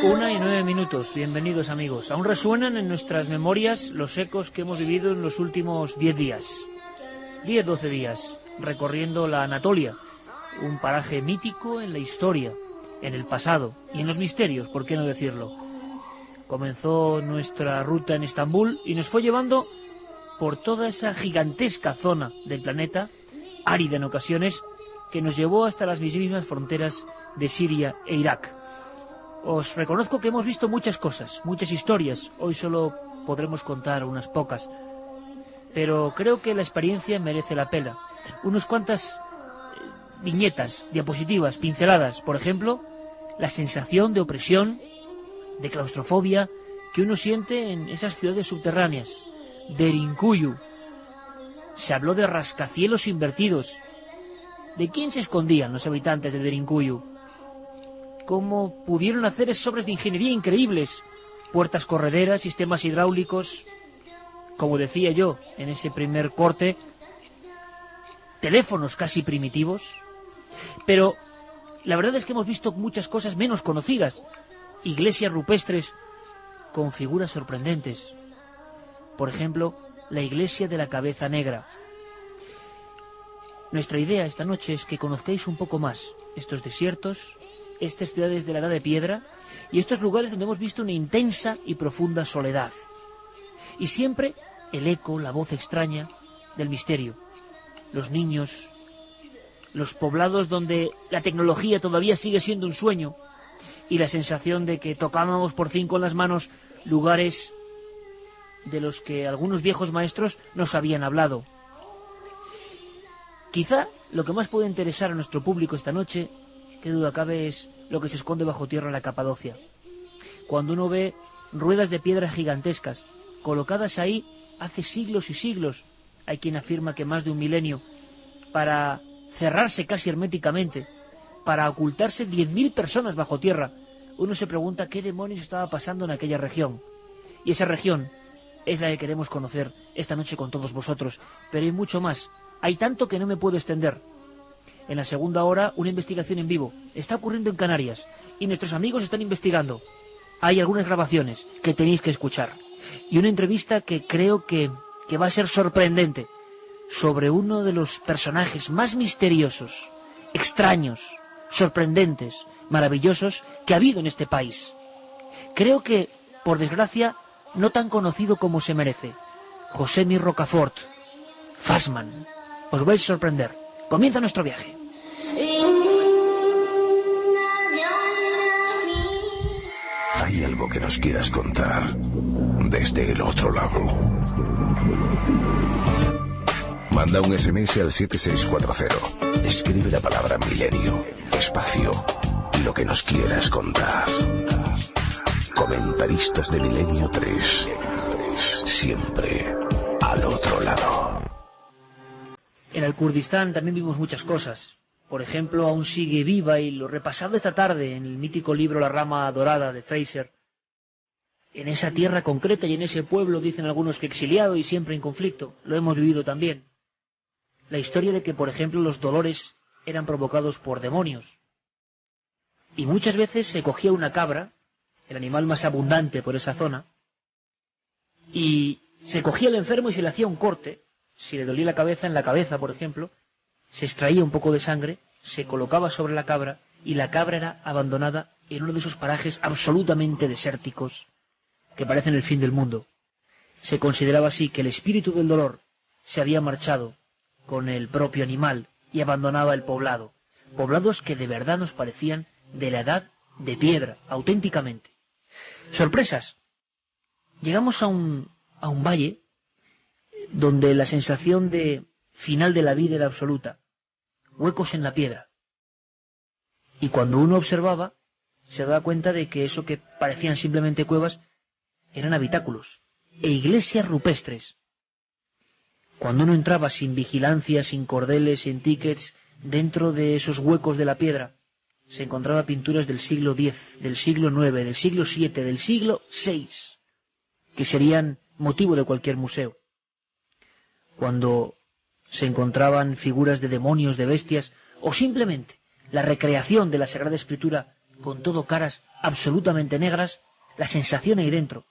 1:09. Bienvenidos, amigos. Aún resuenan en nuestras memorias los ecos que hemos vivido en los últimos 10 días. 12 días, recorriendo la Anatolia, un paraje mítico en la historia, en el pasado y en los misterios, ¿por qué no decirlo? Comenzó nuestra ruta en Estambul y nos fue llevando por toda esa gigantesca zona del planeta, árida en ocasiones, que nos llevó hasta las mismas fronteras de Siria e Irak. Os reconozco que hemos visto muchas cosas, muchas historias. Hoy solo podremos contar unas pocas, pero creo que la experiencia merece la pena. Unas cuantas viñetas, diapositivas, pinceladas. Por ejemplo, la sensación de opresión, de claustrofobia que uno siente en esas ciudades subterráneas. Derinkuyu. Se habló de rascacielos invertidos. ¿De quién se escondían los habitantes de Derinkuyu? ¿Cómo pudieron hacer esas obras de ingeniería increíbles? Puertas correderas, sistemas hidráulicos, como decía yo en ese primer corte, teléfonos casi primitivos. Pero la verdad es que hemos visto muchas cosas menos conocidas. Iglesias rupestres con figuras sorprendentes. Por ejemplo, la iglesia de la cabeza negra. Nuestra idea esta noche es que conozcáis un poco más estos desiertos, estas ciudades de la Edad de Piedra y estos lugares donde hemos visto una intensa y profunda soledad. Y siempre el eco, la voz extraña del misterio. Los niños, los poblados donde la tecnología todavía sigue siendo un sueño y la sensación de que tocábamos por fin con las manos lugares de los que algunos viejos maestros nos habían hablado. Quizá lo que más puede interesar a nuestro público esta noche, qué duda cabe, es lo que se esconde bajo tierra en la Capadocia. Cuando uno ve ruedas de piedra gigantescas, colocadas ahí hace siglos y siglos, hay quien afirma que más de un milenio, para cerrarse casi herméticamente, para ocultarse 10.000 personas bajo tierra, uno se pregunta qué demonios estaba pasando en aquella región. Y esa región es la que queremos conocer esta noche con todos vosotros, pero hay mucho más. Hay tanto que no me puedo extender. En la segunda hora, una investigación en vivo. Está ocurriendo en Canarias y nuestros amigos están investigando. Hay algunas grabaciones que tenéis que escuchar. Y una entrevista que creo que va a ser sorprendente sobre uno de los personajes más misteriosos, extraños, sorprendentes, maravillosos que ha habido en este país. Creo que, por desgracia, no tan conocido como se merece. Josemi Rocafort, Fassman. Os vais a sorprender. Comienza nuestro viaje. ¿Hay algo que nos quieras contar desde el otro lado? Manda un SMS al 7640. Escribe la palabra milenio, espacio y lo que nos quieras contar. Comentaristas de Milenio 3. Siempre al otro lado. En el Kurdistán también vimos muchas cosas. Por ejemplo, aún sigue viva, y lo repasado esta tarde en el mítico libro La rama dorada de Fraser. En esa tierra concreta y en ese pueblo, dicen algunos que exiliado y siempre en conflicto. Lo hemos vivido también. La historia de que, por ejemplo, los dolores eran provocados por demonios. Y muchas veces se cogía una cabra, el animal más abundante por esa zona, y se cogía al enfermo y se le hacía un corte. Si le dolía la cabeza, en la cabeza, por ejemplo, se extraía un poco de sangre, se colocaba sobre la cabra, y la cabra era abandonada en uno de esos parajes absolutamente desérticos que parecen el fin del mundo. Se consideraba así que el espíritu del dolor se había marchado con el propio animal y abandonaba el poblado. Poblados que de verdad nos parecían de la edad de piedra, auténticamente. Sorpresas. Llegamos a un valle donde la sensación de final de la vida era absoluta. Huecos en la piedra. Y cuando uno observaba, se daba cuenta de que eso que parecían simplemente cuevas eran habitáculos e iglesias rupestres. Cuando uno entraba sin vigilancia, sin cordeles, sin tickets, dentro de esos huecos de la piedra, se encontraba pinturas del siglo X, del siglo IX, del siglo VII, del siglo VI, que serían motivo de cualquier museo. Cuando se encontraban figuras de demonios, de bestias, o simplemente la recreación de la Sagrada Escritura con todo caras absolutamente negras, la sensación ahí dentro,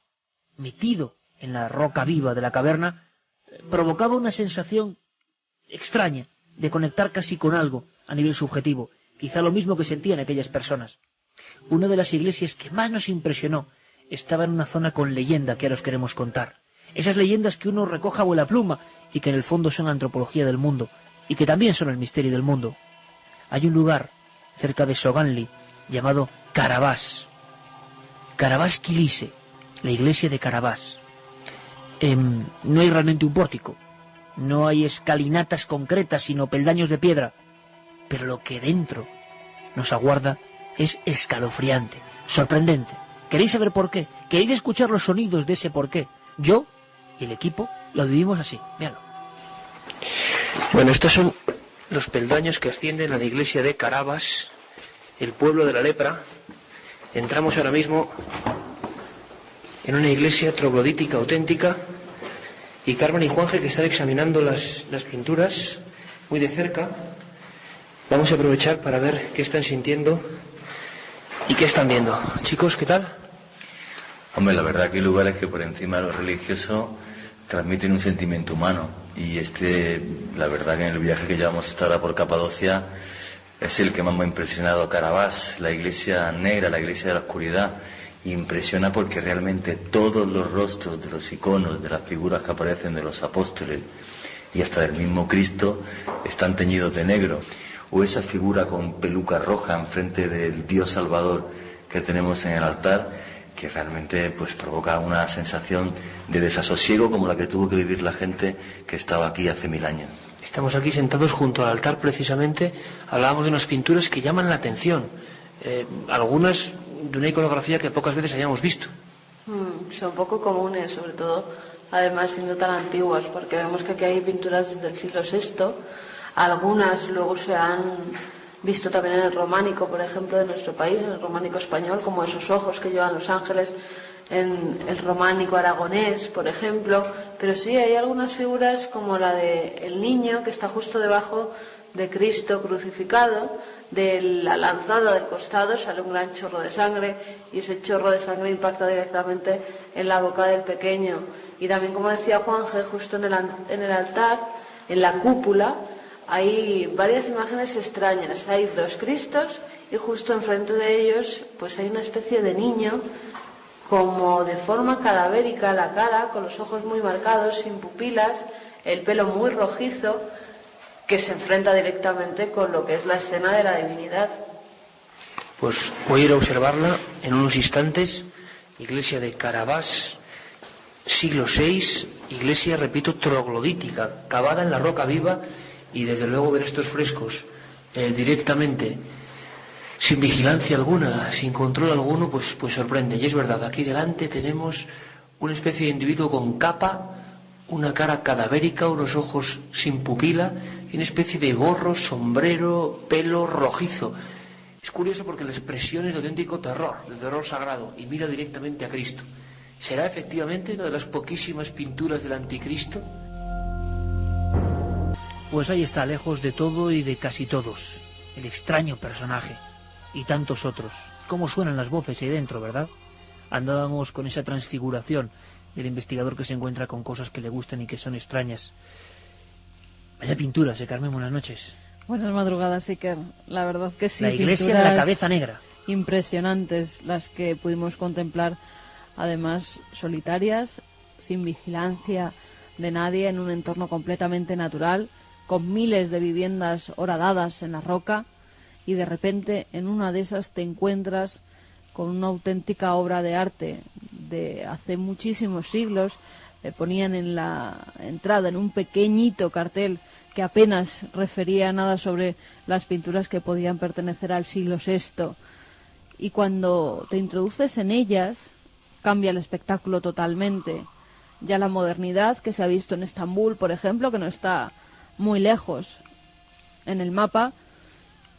metido en la roca viva de la caverna, provocaba una sensación extraña de conectar casi con algo a nivel subjetivo, quizá lo mismo que sentían aquellas personas. Una de las iglesias que más nos impresionó estaba en una zona con leyenda que ahora os queremos contar. Esas leyendas que uno recoja a vuela pluma y que en el fondo son antropología del mundo y que también son el misterio del mundo. Hay un lugar cerca de Soganli llamado Carabás. Carabás Kilise, la iglesia de Carabás. No hay realmente un pórtico, no hay escalinatas concretas, sino peldaños de piedra. Pero lo que dentro nos aguarda es escalofriante, sorprendente. ¿Queréis saber por qué? ¿Queréis escuchar los sonidos de ese por qué? Yo y el equipo lo vivimos así, véanlo. Bueno, estos son los peldaños que ascienden a la iglesia de Carabás, el pueblo de la lepra. Entramos ahora mismo en una iglesia troglodítica auténtica y Carmen y Juanje, que están examinando las pinturas muy de cerca, vamos a aprovechar para ver qué están sintiendo y qué están viendo. Chicos, ¿qué tal? Hombre, la verdad que hay lugares que por encima de lo religioso transmiten un sentimiento humano, y la verdad que en el viaje que llevamos hasta ahora por Capadocia es el que más me ha impresionado. Carabás, la iglesia negra, la iglesia de la oscuridad, impresiona porque realmente todos los rostros de los iconos, de las figuras que aparecen de los apóstoles y hasta del mismo Cristo están teñidos de negro, o esa figura con peluca roja enfrente del Dios Salvador que tenemos en el altar, que realmente pues provoca una sensación de desasosiego como la que tuvo que vivir la gente que estaba aquí hace 1000 años. Estamos aquí sentados junto al altar precisamente, hablábamos de unas pinturas que llaman la atención, algunas de una iconografía que pocas veces hayamos visto. Son poco comunes, sobre todo, además siendo tan antiguas, porque vemos que aquí hay pinturas desde el siglo VI, algunas luego se han visto también en el románico, por ejemplo, de nuestro país, en el románico español, como esos ojos que llevan los ángeles en el románico aragonés, por ejemplo, pero sí hay algunas figuras como la de el niño que está justo debajo de Cristo crucificado. De la lanzada del costado sale un gran chorro de sangre y ese chorro de sangre impacta directamente en la boca del pequeño. Y también, como decía Juanje, justo en el altar, en la cúpula, hay varias imágenes extrañas. Hay 2 Cristos y justo enfrente de ellos pues hay una especie de niño como de forma cadavérica, la cara con los ojos muy marcados, sin pupilas, el pelo muy rojizo, que se enfrenta directamente con lo que es la escena de la divinidad. Pues voy a ir a observarla en unos instantes. Iglesia de Carabás, siglo VI, iglesia, repito, troglodítica, cavada en la roca viva, y desde luego ver estos frescos directamente, sin vigilancia alguna, sin control alguno, pues sorprende. Y es verdad, aquí delante tenemos una especie de individuo con capa, una cara cadavérica, unos ojos sin pupila y una especie de gorro, sombrero, pelo rojizo. Es curioso porque la expresión es de auténtico terror, de terror sagrado, y mira directamente a Cristo. ¿Será efectivamente una de las poquísimas pinturas del anticristo? Pues ahí está, lejos de todo y de casi todos, el extraño personaje, y tantos otros. ¿Cómo suenan las voces ahí dentro, verdad? Andábamos con esa transfiguración del investigador que se encuentra con cosas que le gustan y que son extrañas. Vaya pinturas, Carmen, buenas noches. Buenas madrugadas, Iker. La verdad que sí. La iglesia de la cabeza negra. Impresionantes las que pudimos contemplar, además solitarias, sin vigilancia de nadie, en un entorno completamente natural, con miles de viviendas horadadas en la roca, y de repente en una de esas te encuentras con una auténtica obra de arte de hace muchísimos siglos. Ponían en la entrada, en un pequeñito cartel que apenas refería nada sobre las pinturas que podían pertenecer al siglo VI. Y cuando te introduces en ellas, cambia el espectáculo totalmente. Ya la modernidad que se ha visto en Estambul, por ejemplo, que no está muy lejos en el mapa,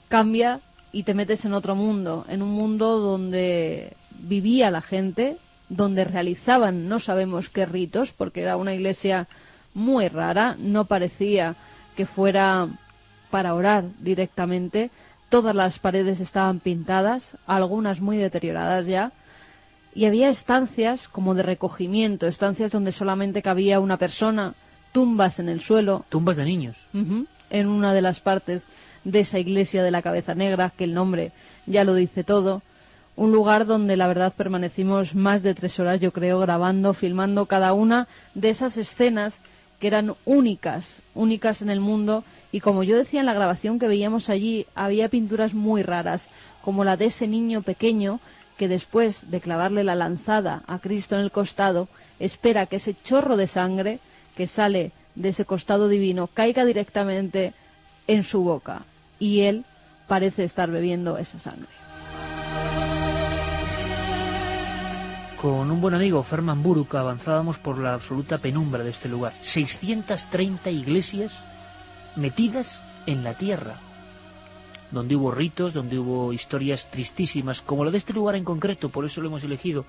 cambia y te metes en otro mundo, en un mundo donde vivía la gente, donde realizaban no sabemos qué ritos, porque era una iglesia muy rara, no parecía que fuera para orar directamente, todas las paredes estaban pintadas, algunas muy deterioradas ya, y había estancias como de recogimiento, estancias donde solamente cabía una persona, tumbas en el suelo. Tumbas de niños. En una de las partes de esa iglesia de la Cabeza Negra, que el nombre ya lo dice todo. Un lugar donde la verdad permanecimos más de 3 horas, yo creo, grabando, filmando cada una de esas escenas que eran únicas en el mundo. Y como yo decía en la grabación que veíamos allí, había pinturas muy raras, como la de ese niño pequeño que después de clavarle la lanzada a Cristo en el costado, espera que ese chorro de sangre que sale de ese costado divino caiga directamente en su boca. Y él parece estar bebiendo esa sangre. Con un buen amigo, Ferman Buruk, avanzábamos por la absoluta penumbra de este lugar. 630 iglesias metidas en la tierra, donde hubo ritos, donde hubo historias tristísimas, como la de este lugar en concreto, por eso lo hemos elegido,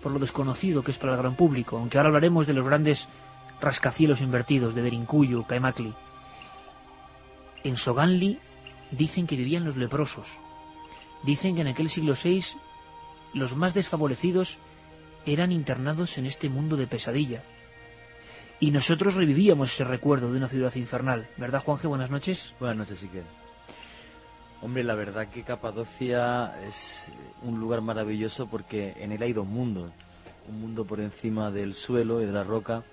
por lo desconocido que es para el gran público, aunque ahora hablaremos de los grandes rascacielos invertidos de Derinkuyu, Kaimakli. En Soganli dicen que vivían los leprosos. Dicen que en aquel siglo VI los más desfavorecidos eran internados en este mundo de pesadilla. Y nosotros revivíamos ese recuerdo de una ciudad infernal. ¿Verdad, Juanje? Buenas noches. Buenas noches, Iker. Hombre, la verdad que Capadocia es un lugar maravilloso porque en él hay 2 mundos. Un mundo por encima del suelo y de la roca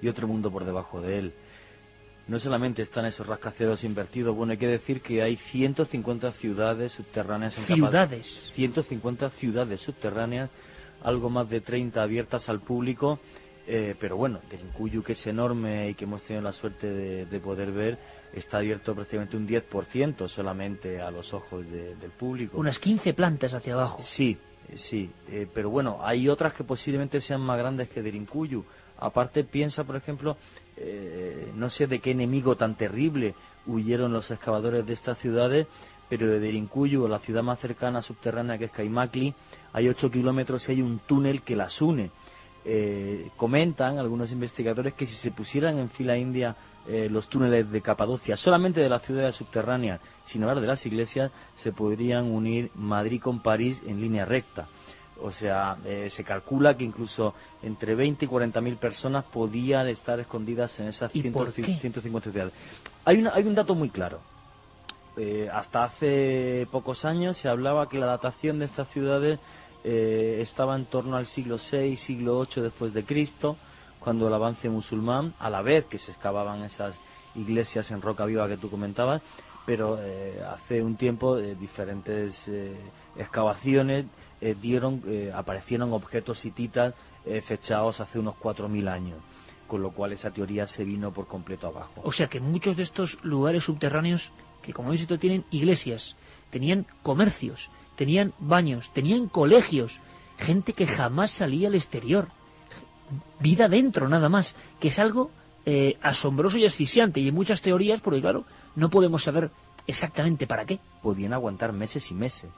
y otro mundo por debajo de él. No solamente están esos rascacielos invertidos, bueno, hay que decir que hay 150 ciudades subterráneas en Ciudades. 150 ciudades subterráneas, algo más de 30 abiertas al público, pero bueno, Derinkuyu, que es enorme y que hemos tenido la suerte de poder ver, está abierto prácticamente un 10% solamente a los ojos del público. Unas 15 plantas hacia abajo. Sí, pero bueno, hay otras que posiblemente sean más grandes que Derinkuyu. Aparte, piensa, por ejemplo, no sé de qué enemigo tan terrible huyeron los excavadores de estas ciudades, pero de Derinkuyu, la ciudad más cercana subterránea, que es Kaimakli, hay 8 kilómetros y hay un túnel que las une. Comentan algunos investigadores que si se pusieran en fila india los túneles de Capadocia, solamente de las ciudades subterráneas, sin hablar de las iglesias, se podrían unir Madrid con París en línea recta. O sea, se calcula que incluso entre 20 y 40.000 personas podían estar escondidas en esas 150 ciudades. Hay un dato muy claro. Hasta hace pocos años se hablaba que la datación de estas ciudades estaba en torno al siglo VI, siglo VIII después de Cristo, cuando el avance musulmán, a la vez que se excavaban esas iglesias en roca viva que tú comentabas, pero hace un tiempo diferentes excavaciones aparecieron objetos hititas fechados hace unos 4.000 años, con lo cual esa teoría se vino por completo abajo. O sea que muchos de estos lugares subterráneos, que como habéis visto tienen iglesias, tenían comercios, tenían baños, tenían colegios, gente que jamás salía al exterior, vida dentro nada más, que es algo asombroso y asfixiante, y en muchas teorías, porque claro, no podemos saber exactamente para qué. Podían aguantar meses y meses.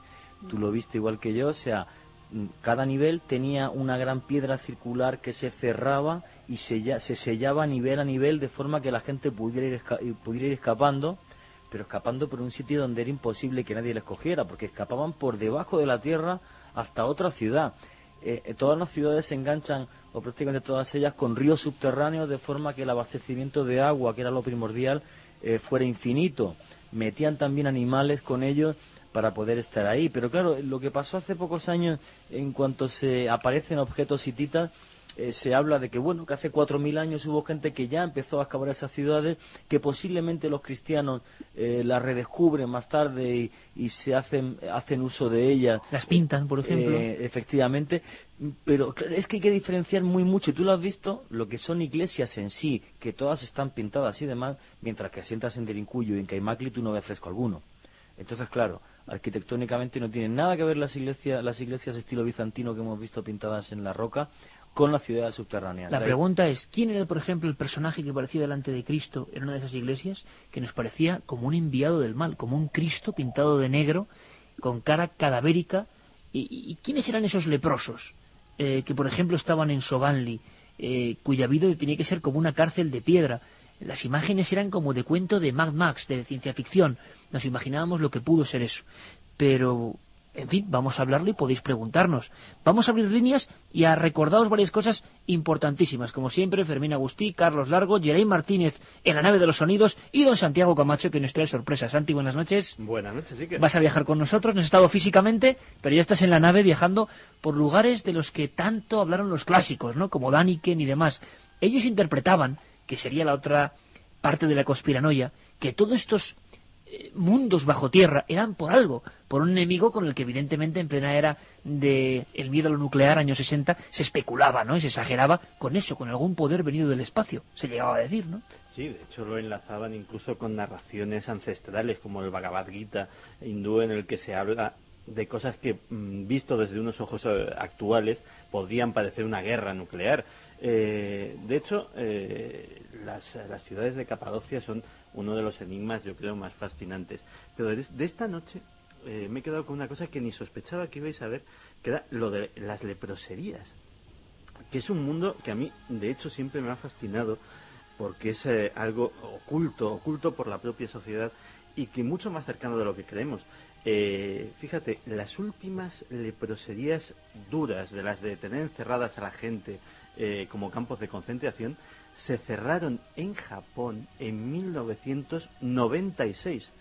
Tú lo viste igual que yo, o sea, cada nivel tenía una gran piedra circular que se cerraba y se sellaba nivel a nivel, de forma que la gente pudiera ir escapando, pero escapando por un sitio donde era imposible que nadie les cogiera, porque escapaban por debajo de la tierra hasta otra ciudad. Todas las ciudades se enganchan, o prácticamente todas ellas, con ríos subterráneos, de forma que el abastecimiento de agua, que era lo primordial, fuera infinito. Metían también animales con ellos para poder estar ahí. Pero claro, lo que pasó hace pocos años, en cuanto se aparecen objetos hititas, se habla de que, bueno, que hace 4.000 años hubo gente que ya empezó a excavar esas ciudades, que posiblemente los cristianos las redescubren más tarde y se hacen uso de ellas. Las pintan, por ejemplo. Efectivamente, pero claro, es que hay que diferenciar muy mucho, y tú lo has visto, lo que son iglesias en sí, que todas están pintadas y demás, mientras que si entras en Derinkuyu y en Kaimakli tú no ves fresco alguno. Entonces, claro, arquitectónicamente no tienen nada que ver las iglesias estilo bizantino que hemos visto pintadas en la roca con la ciudad subterránea. La pregunta es, ¿quién era, por ejemplo, el personaje que aparecía delante de Cristo en una de esas iglesias, que nos parecía como un enviado del mal, como un Cristo pintado de negro, con cara cadavérica? ¿Y quiénes eran esos leprosos que, por ejemplo, estaban en Soganli, cuya vida tenía que ser como una cárcel de piedra? Las imágenes eran como de cuento de Mad Max, de ciencia ficción. Nos imaginábamos lo que pudo ser eso. Pero, en fin, vamos a hablarlo y podéis preguntarnos. Vamos a abrir líneas y a recordaros varias cosas importantísimas. Como siempre, Fermín Agustí, Carlos Largo, Geraint Martínez en la nave de los sonidos y don Santiago Camacho, que nos trae sorpresas. Santi, buenas noches. Buenas noches, sí que... Vas a viajar con nosotros, no has estado físicamente, pero ya estás en la nave viajando por lugares de los que tanto hablaron los clásicos, ¿no? Como Däniken y demás. Ellos interpretaban, que sería la otra parte de la conspiranoia, que todos estos mundos bajo tierra eran por algo, por un enemigo con el que evidentemente en plena era del miedo a lo nuclear, años 60, se especulaba, ¿no? Y se exageraba con eso, con algún poder venido del espacio, se llegaba a decir, ¿no? Sí, de hecho lo enlazaban incluso con narraciones ancestrales como el Bhagavad Gita hindú, en el que se habla de cosas que, visto desde unos ojos actuales, podrían parecer una guerra nuclear. De hecho, las ciudades de Capadocia son uno de los enigmas, yo creo, más fascinantes. Pero de esta noche me he quedado con una cosa que ni sospechaba que ibais a ver, que era lo de las leproserías, que es un mundo que a mí, de hecho, siempre me ha fascinado, porque es algo oculto por la propia sociedad y que mucho más cercano de lo que creemos. Fíjate, las últimas leproserías duras, de las de tener encerradas a la gente como campos de concentración, se cerraron en Japón en 1996.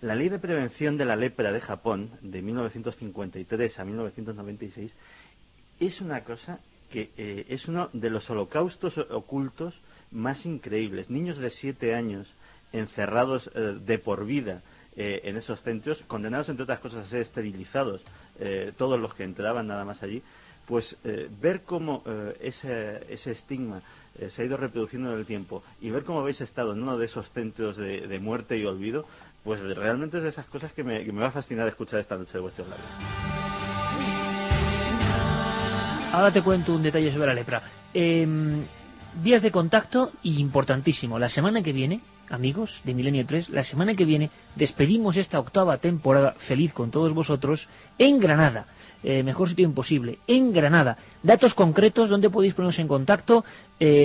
La Ley de Prevención de la Lepra de Japón, de 1953 a 1996, es una cosa que es uno de los holocaustos ocultos más increíbles. Niños de 7 años encerrados de por vida en esos centros, condenados entre otras cosas a ser esterilizados, todos los que entraban nada más allí, pues ver cómo ese estigma se ha ido reproduciendo en el tiempo y ver cómo habéis estado en uno de esos centros de muerte y olvido, pues realmente es de esas cosas que me va a fascinar escuchar esta noche de vuestros labios. Ahora te cuento un detalle sobre la lepra. Vías de contacto, y importantísimo, la semana que viene, amigos de Milenio 3, la semana que viene despedimos esta 8ª temporada feliz con todos vosotros en Granada. Mejor sitio imposible, en Granada. Datos concretos donde podéis poneros en contacto,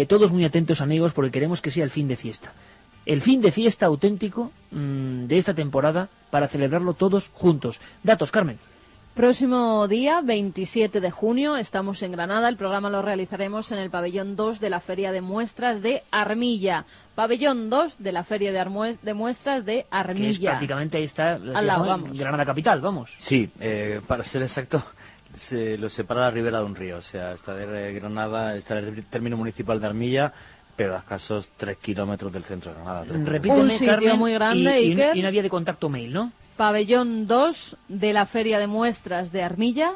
todos muy atentos, amigos, porque queremos que sea el fin de fiesta. El fin de fiesta auténtico de esta temporada para celebrarlo todos juntos. Datos, Carmen. Próximo día, 27 de junio, estamos en Granada. El programa lo realizaremos en el pabellón 2 de la Feria de Muestras de Armilla. Pabellón 2 de la Feria de Muestras de Armilla. Que es prácticamente ahí está, al lado, vamos. Granada capital, vamos. Sí, para ser exacto, se lo separa la ribera de un río. O sea, está de Granada, está el término municipal de Armilla, pero a escasos 3 kilómetros del centro de Granada. Repíteme, un sitio Carmen, muy grande, Iker. Y una vía de contacto mail, ¿no? Pabellón 2 de la Feria de Muestras de Armilla.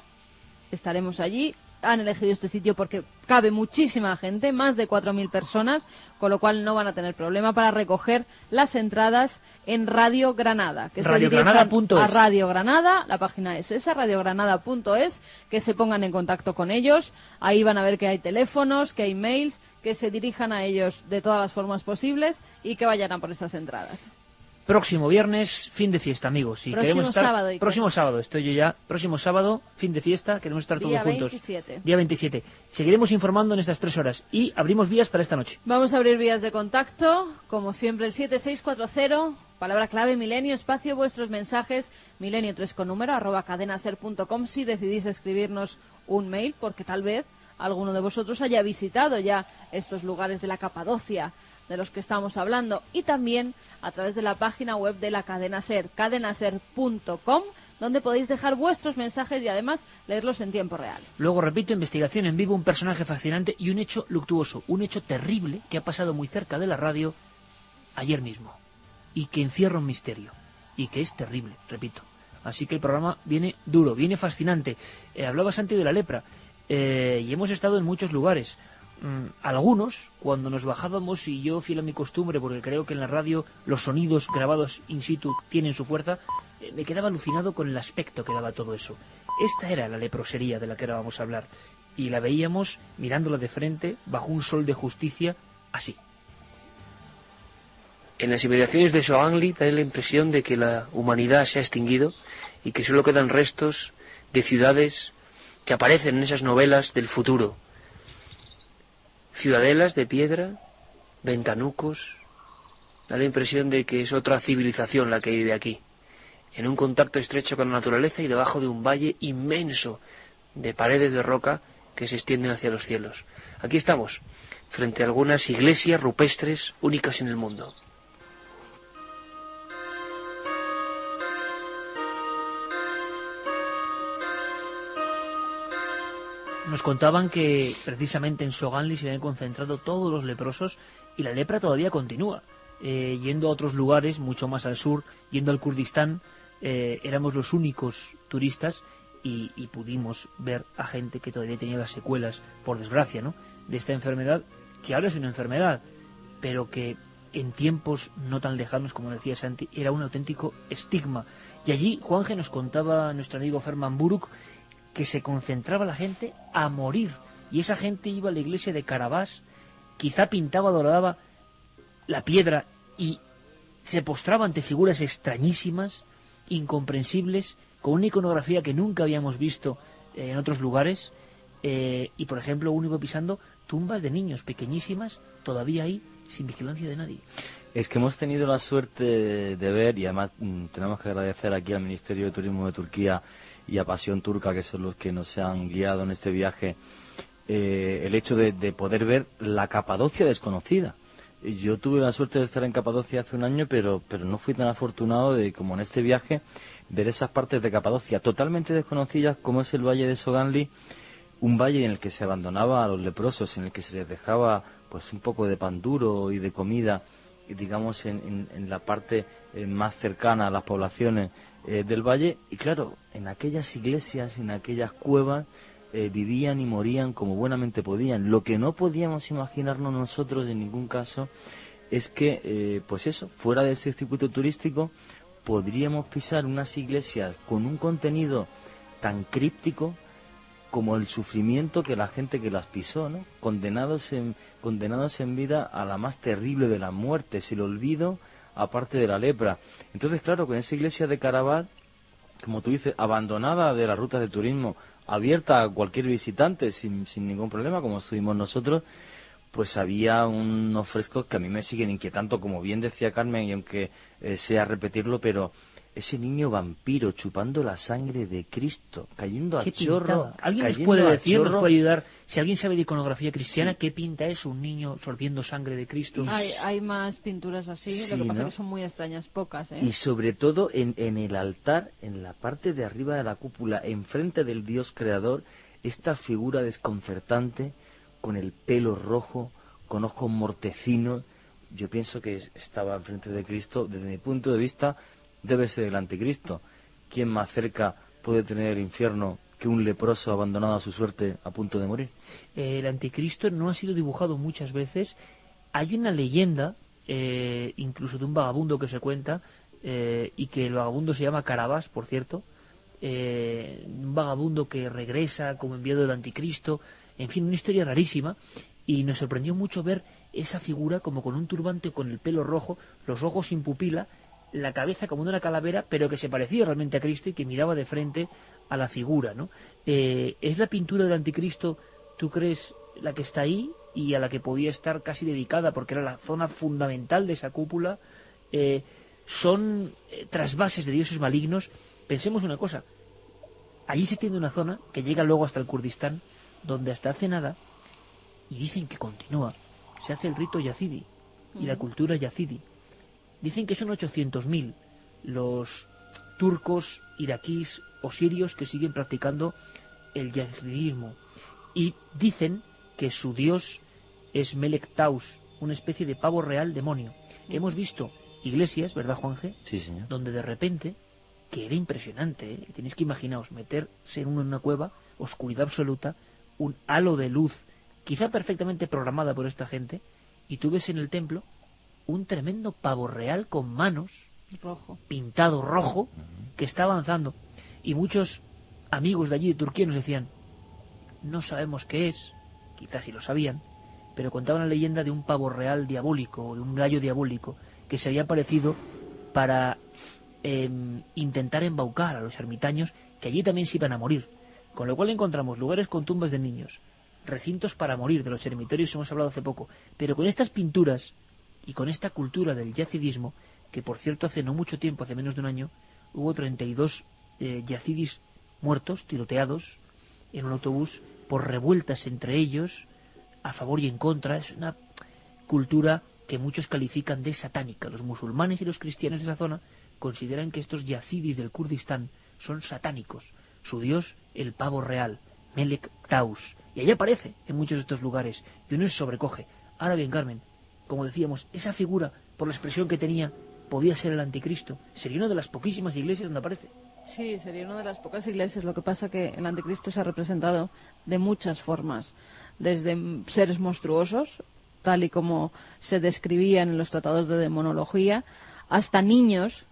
Estaremos allí. Han elegido este sitio porque cabe muchísima gente, más de 4.000 personas, con lo cual no van a tener problema para recoger las entradas en Radio Granada. Que radiogranada.es. a Radio Granada, la página es esa, radiogranada.es, que se pongan en contacto con ellos. Ahí van a ver que hay teléfonos, que hay mails, que se dirijan a ellos de todas las formas posibles y que vayan a por esas entradas. Próximo viernes, fin de fiesta, amigos. Si próximo queremos estar, sábado. Iker. Próximo sábado, estoy yo ya. Próximo sábado, fin de fiesta, queremos estar todos juntos. 27. Día 27. Seguiremos informando en estas 3 horas y abrimos vías para esta noche. Vamos a abrir vías de contacto, como siempre el 7640, palabra clave Milenio, espacio, vuestros mensajes, milenio3 con número, @cadenaser.com, si decidís escribirnos un mail, porque tal vez alguno de vosotros haya visitado ya estos lugares de la Capadocia de los que estamos hablando, y también a través de la página web de la Cadena Ser, cadenaser.com, donde podéis dejar vuestros mensajes y además leerlos en tiempo real. Luego, repito, investigación en vivo, un personaje fascinante y un hecho luctuoso, un hecho terrible que ha pasado muy cerca de la radio ayer mismo y que encierra un misterio y que es terrible, repito. Así que el programa viene duro, viene fascinante. Hablaba Santi de la lepra y hemos estado en muchos lugares. Algunos, cuando nos bajábamos, y yo fiel a mi costumbre, porque creo que en la radio los sonidos grabados in situ tienen su fuerza, me quedaba alucinado con el aspecto que daba todo eso. Esta era la leprosería de la que ahora vamos a hablar, y la veíamos mirándola de frente, bajo un sol de justicia, así. En las inmediaciones de Soangli da la impresión de que la humanidad se ha extinguido y que solo quedan restos de ciudades que aparecen en esas novelas del futuro. Ciudadelas de piedra, ventanucos, Da la impresión de que es otra civilización la que vive aquí, en un contacto estrecho con la naturaleza y debajo de un valle inmenso de paredes de roca que se extienden hacia los cielos. Aquí estamos, frente a algunas iglesias rupestres únicas en el mundo. Nos contaban que precisamente en Soganli se habían concentrado todos los leprosos y la lepra todavía continúa. Yendo a otros lugares, mucho más al sur, yendo al Kurdistán, éramos los únicos turistas y pudimos ver a gente que todavía tenía las secuelas, por desgracia, ¿no?, de esta enfermedad, que ahora es una enfermedad, pero que en tiempos no tan lejanos, como decía Santi, era un auténtico estigma. Y allí Juanje nos contaba nuestro amigo Ferman Buruk que se concentraba la gente a morir, y esa gente iba a la iglesia de Karabás, quizá pintaba, doradaba la piedra y se postraba ante figuras extrañísimas, incomprensibles, con una iconografía que nunca habíamos visto en otros lugares, y por ejemplo uno iba pisando tumbas de niños pequeñísimas, todavía ahí, sin vigilancia de nadie. Es que hemos tenido la suerte de ver, y además tenemos que agradecer aquí al Ministerio de Turismo de Turquía y a Pasión Turca, que son los que nos han guiado en este viaje, el hecho de poder ver la Capadocia desconocida. Yo tuve la suerte de estar en Capadocia hace un año, pero no fui tan afortunado de, como en este viaje, ver esas partes de Capadocia totalmente desconocidas, como es el valle de Soganli, un valle en el que se abandonaba a los leprosos, en el que se les dejaba pues un poco de pan duro y de comida, digamos, en la parte más cercana a las poblaciones del valle. Y claro, en aquellas iglesias, en aquellas cuevas, vivían y morían como buenamente podían. Lo que no podíamos imaginarnos nosotros en ningún caso es que, pues eso, fuera de ese circuito turístico, podríamos pisar unas iglesias con un contenido tan críptico como el sufrimiento que la gente que las pisó, ¿no? Condenados en vida a la más terrible de las muertes, el olvido, aparte de la lepra. Entonces, claro, con esa iglesia de Karabakh, como tú dices, abandonada de las rutas de turismo, abierta a cualquier visitante sin ningún problema, como estuvimos nosotros, pues había unos frescos que a mí me siguen inquietando, como bien decía Carmen, y aunque sea repetirlo, pero ese niño vampiro chupando la sangre de Cristo, cayendo a chorro. ¿Alguien nos puede decir, nos puede ayudar, si alguien sabe de iconografía cristiana, sí, qué pinta es un niño sorbiendo sangre de Cristo? Hay más pinturas así, sí, lo que pasa, ¿no?, que son muy extrañas, pocas, ¿eh? Y sobre todo en el altar, en la parte de arriba de la cúpula, enfrente del Dios creador, esta figura desconcertante, con el pelo rojo, con ojos mortecinos. Yo pienso que estaba enfrente de Cristo. Desde mi punto de vista, debe ser el anticristo. ¿Quién más cerca puede tener el infierno que un leproso abandonado a su suerte a punto de morir? El anticristo no ha sido dibujado muchas veces. Hay una leyenda, incluso de un vagabundo que se cuenta, y que el vagabundo se llama Karabás, por cierto, un vagabundo que regresa como enviado del anticristo, en fin, una historia rarísima, y nos sorprendió mucho ver esa figura como con un turbante, con el pelo rojo, los ojos sin pupila, la cabeza como de una calavera, pero que se parecía realmente a Cristo y que miraba de frente a la figura, ¿no? ¿Es la pintura del anticristo, tú crees, la que está ahí y a la que podía estar casi dedicada, porque era la zona fundamental de esa cúpula? Son trasvases de dioses malignos. Pensemos una cosa, allí se extiende una zona que llega luego hasta el Kurdistán, donde hasta hace nada, y dicen que continúa, se hace el rito yazidi y la cultura yazidi. Dicen que son 800.000 los turcos, iraquíes o sirios que siguen practicando el yazidismo. Y dicen que su dios es Melek Taus, una especie de pavo real demonio. Hemos visto iglesias, ¿verdad, Juanje? Sí, señor. Donde de repente, que era impresionante, tenéis que imaginaos, meterse en una cueva, oscuridad absoluta, un halo de luz, quizá perfectamente programada por esta gente, y tú ves en el templo un tremendo pavo real con manos, rojo, pintado rojo, que está avanzando. Y muchos amigos de allí de Turquía nos decían, no sabemos qué es, quizás sí lo sabían, pero contaban la leyenda de un pavo real diabólico, de un gallo diabólico, que se había aparecido para intentar embaucar a los ermitaños, que allí también se iban a morir. Con lo cual encontramos lugares con tumbas de niños, recintos para morir, de los eremitorios hemos hablado hace poco, pero con estas pinturas y con esta cultura del yazidismo, que por cierto hace no mucho tiempo, hace menos de un año, hubo 32 yazidis muertos, tiroteados, en un autobús, por revueltas entre ellos, a favor y en contra. Es una cultura que muchos califican de satánica. Los musulmanes y los cristianos de esa zona consideran que estos yazidis del Kurdistán son satánicos. Su dios, el pavo real, Melek Taus. Y ahí aparece en muchos de estos lugares, y uno se sobrecoge. Ahora bien, Carmen, como decíamos, esa figura, por la expresión que tenía, podía ser el anticristo. Sería una de las poquísimas iglesias donde aparece. Sí, sería una de las pocas iglesias. Lo que pasa que el anticristo se ha representado de muchas formas, desde seres monstruosos, tal y como se describían en los tratados de demonología, hasta niños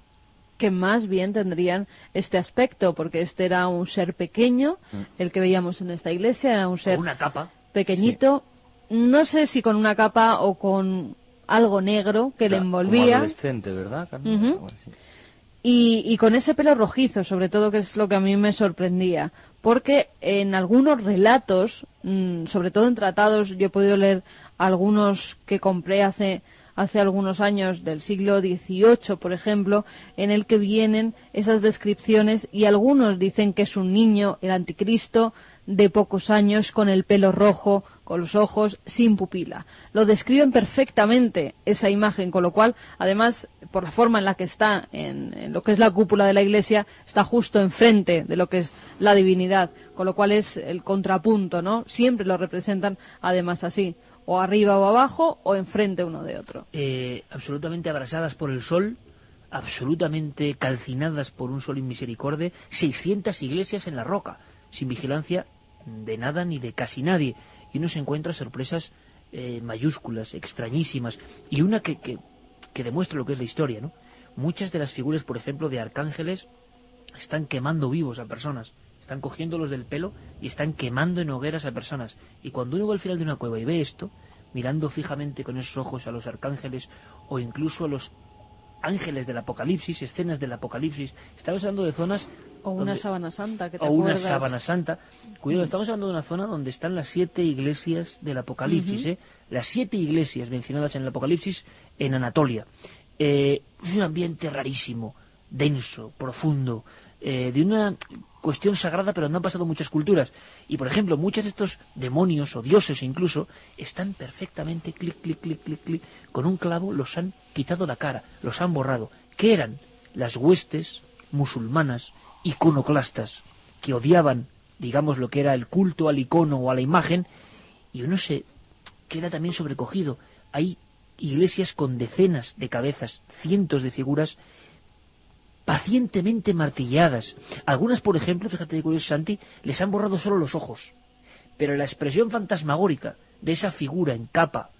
que más bien tendrían este aspecto, porque este era un ser pequeño, el que veíamos en esta iglesia, era un ser Con una capa. pequeñito, no sé si con una capa o con algo negro que le Como envolvía. adolescente, ¿verdad, Carmen? Ujú. Algo así. Y con ese pelo rojizo, sobre todo, que es lo que a mí me sorprendía. Porque en algunos relatos, sobre todo en tratados, yo he podido leer algunos que compré hace algunos años, del siglo XVIII, por ejemplo, en el que vienen esas descripciones, y algunos dicen que es un niño, el anticristo, de pocos años, con el pelo rojo, con los ojos sin pupila. Lo describen perfectamente esa imagen, con lo cual, además, por la forma en la que está en lo que es la cúpula de la iglesia, está justo enfrente de lo que es la divinidad, con lo cual es el contrapunto, ¿no? Siempre lo representan además así, o arriba o abajo, o enfrente uno de otro. Absolutamente abrasadas por el sol, absolutamente calcinadas por un sol inmisericorde, 600 iglesias en la roca, sin vigilancia de nada ni de casi nadie. Y uno se encuentra sorpresas mayúsculas, extrañísimas, y una que demuestra lo que es la historia, ¿no? Muchas de las figuras, por ejemplo, de arcángeles están quemando vivos a personas, están cogiéndolos del pelo y están quemando en hogueras a personas. Y cuando uno va al final de una cueva y ve esto, mirando fijamente con esos ojos a los arcángeles o incluso a los ángeles del Apocalipsis, escenas del Apocalipsis, estamos hablando de zonas... O una sábana santa, que te o una acuerdas. sábana santa. Cuidado, estamos hablando de una zona donde están las 7 iglesias del Apocalipsis, las 7 iglesias mencionadas en el Apocalipsis en Anatolia. Es un ambiente rarísimo, denso, profundo, de una cuestión sagrada, pero no han pasado muchas culturas. Y, por ejemplo, muchos de estos demonios o dioses incluso están perfectamente clic, clic, clic, clic, clic, con un clavo los han quitado la cara, los han borrado. ¿Qué eran? Las huestes musulmanas iconoclastas, que odiaban, digamos, lo que era el culto al icono o a la imagen, y uno se queda también sobrecogido. Hay iglesias con decenas de cabezas, cientos de figuras pacientemente martilladas. Algunas, por ejemplo, fíjate de curioso, Santi, les han borrado solo los ojos, pero la expresión fantasmagórica de esa figura en capa,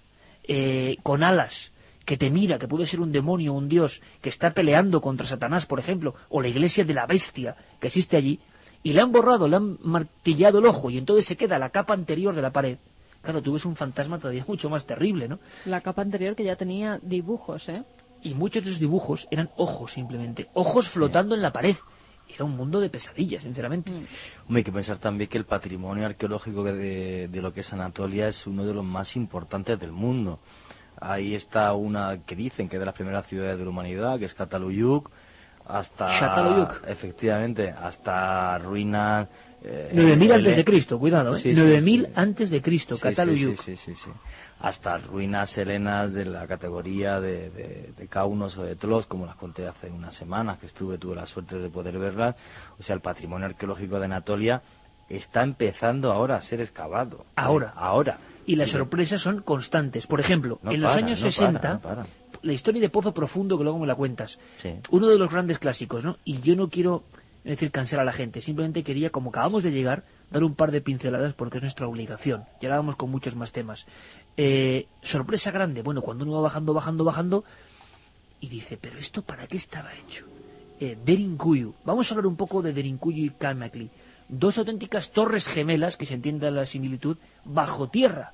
con alas, que te mira, que puede ser un demonio o un dios, que está peleando contra Satanás, por ejemplo, o la iglesia de la bestia que existe allí, y le han borrado, le han martillado el ojo, y entonces se queda la capa anterior de la pared. Claro, tú ves un fantasma todavía mucho más terrible, ¿no? La capa anterior que ya tenía dibujos, ¿eh? Y muchos de esos dibujos eran ojos simplemente, ojos flotando en la pared. Era un mundo de pesadillas, sinceramente. Hombre, hay que pensar también que el patrimonio arqueológico de lo que es Anatolia es uno de los más importantes del mundo. Ahí está una que dicen que es de las primeras ciudades de la humanidad, que es Çatalhöyük, hasta... Çatalhöyük. Efectivamente, hasta ruinas... 9000 antes de Cristo, cuidado, Sí, 9000 sí. antes de Cristo, Sí, Çatalhöyük. sí. Hasta ruinas helenas de la categoría de Kaunos o de Tlos, como las conté hace unas semanas, que tuve la suerte de poder verlas. O sea, el patrimonio arqueológico de Anatolia está empezando ahora a ser excavado. Ahora. Y las sorpresas son constantes. Por ejemplo, No en los para, años no 60, para. la historia de Pozo Profundo, que luego me la cuentas, Sí. uno de los grandes clásicos, ¿no? Y yo no quiero decir cansar a la gente, simplemente quería, como acabamos de llegar, dar un par de pinceladas porque es nuestra obligación. Y ahora vamos con muchos más temas. Sorpresa grande, bueno, cuando uno va bajando, y dice, ¿pero esto para qué estaba hecho? Derinkuyu. Vamos a hablar un poco de Derinkuyu y Kamakli. Dos auténticas torres gemelas, que se entienda la similitud, bajo tierra.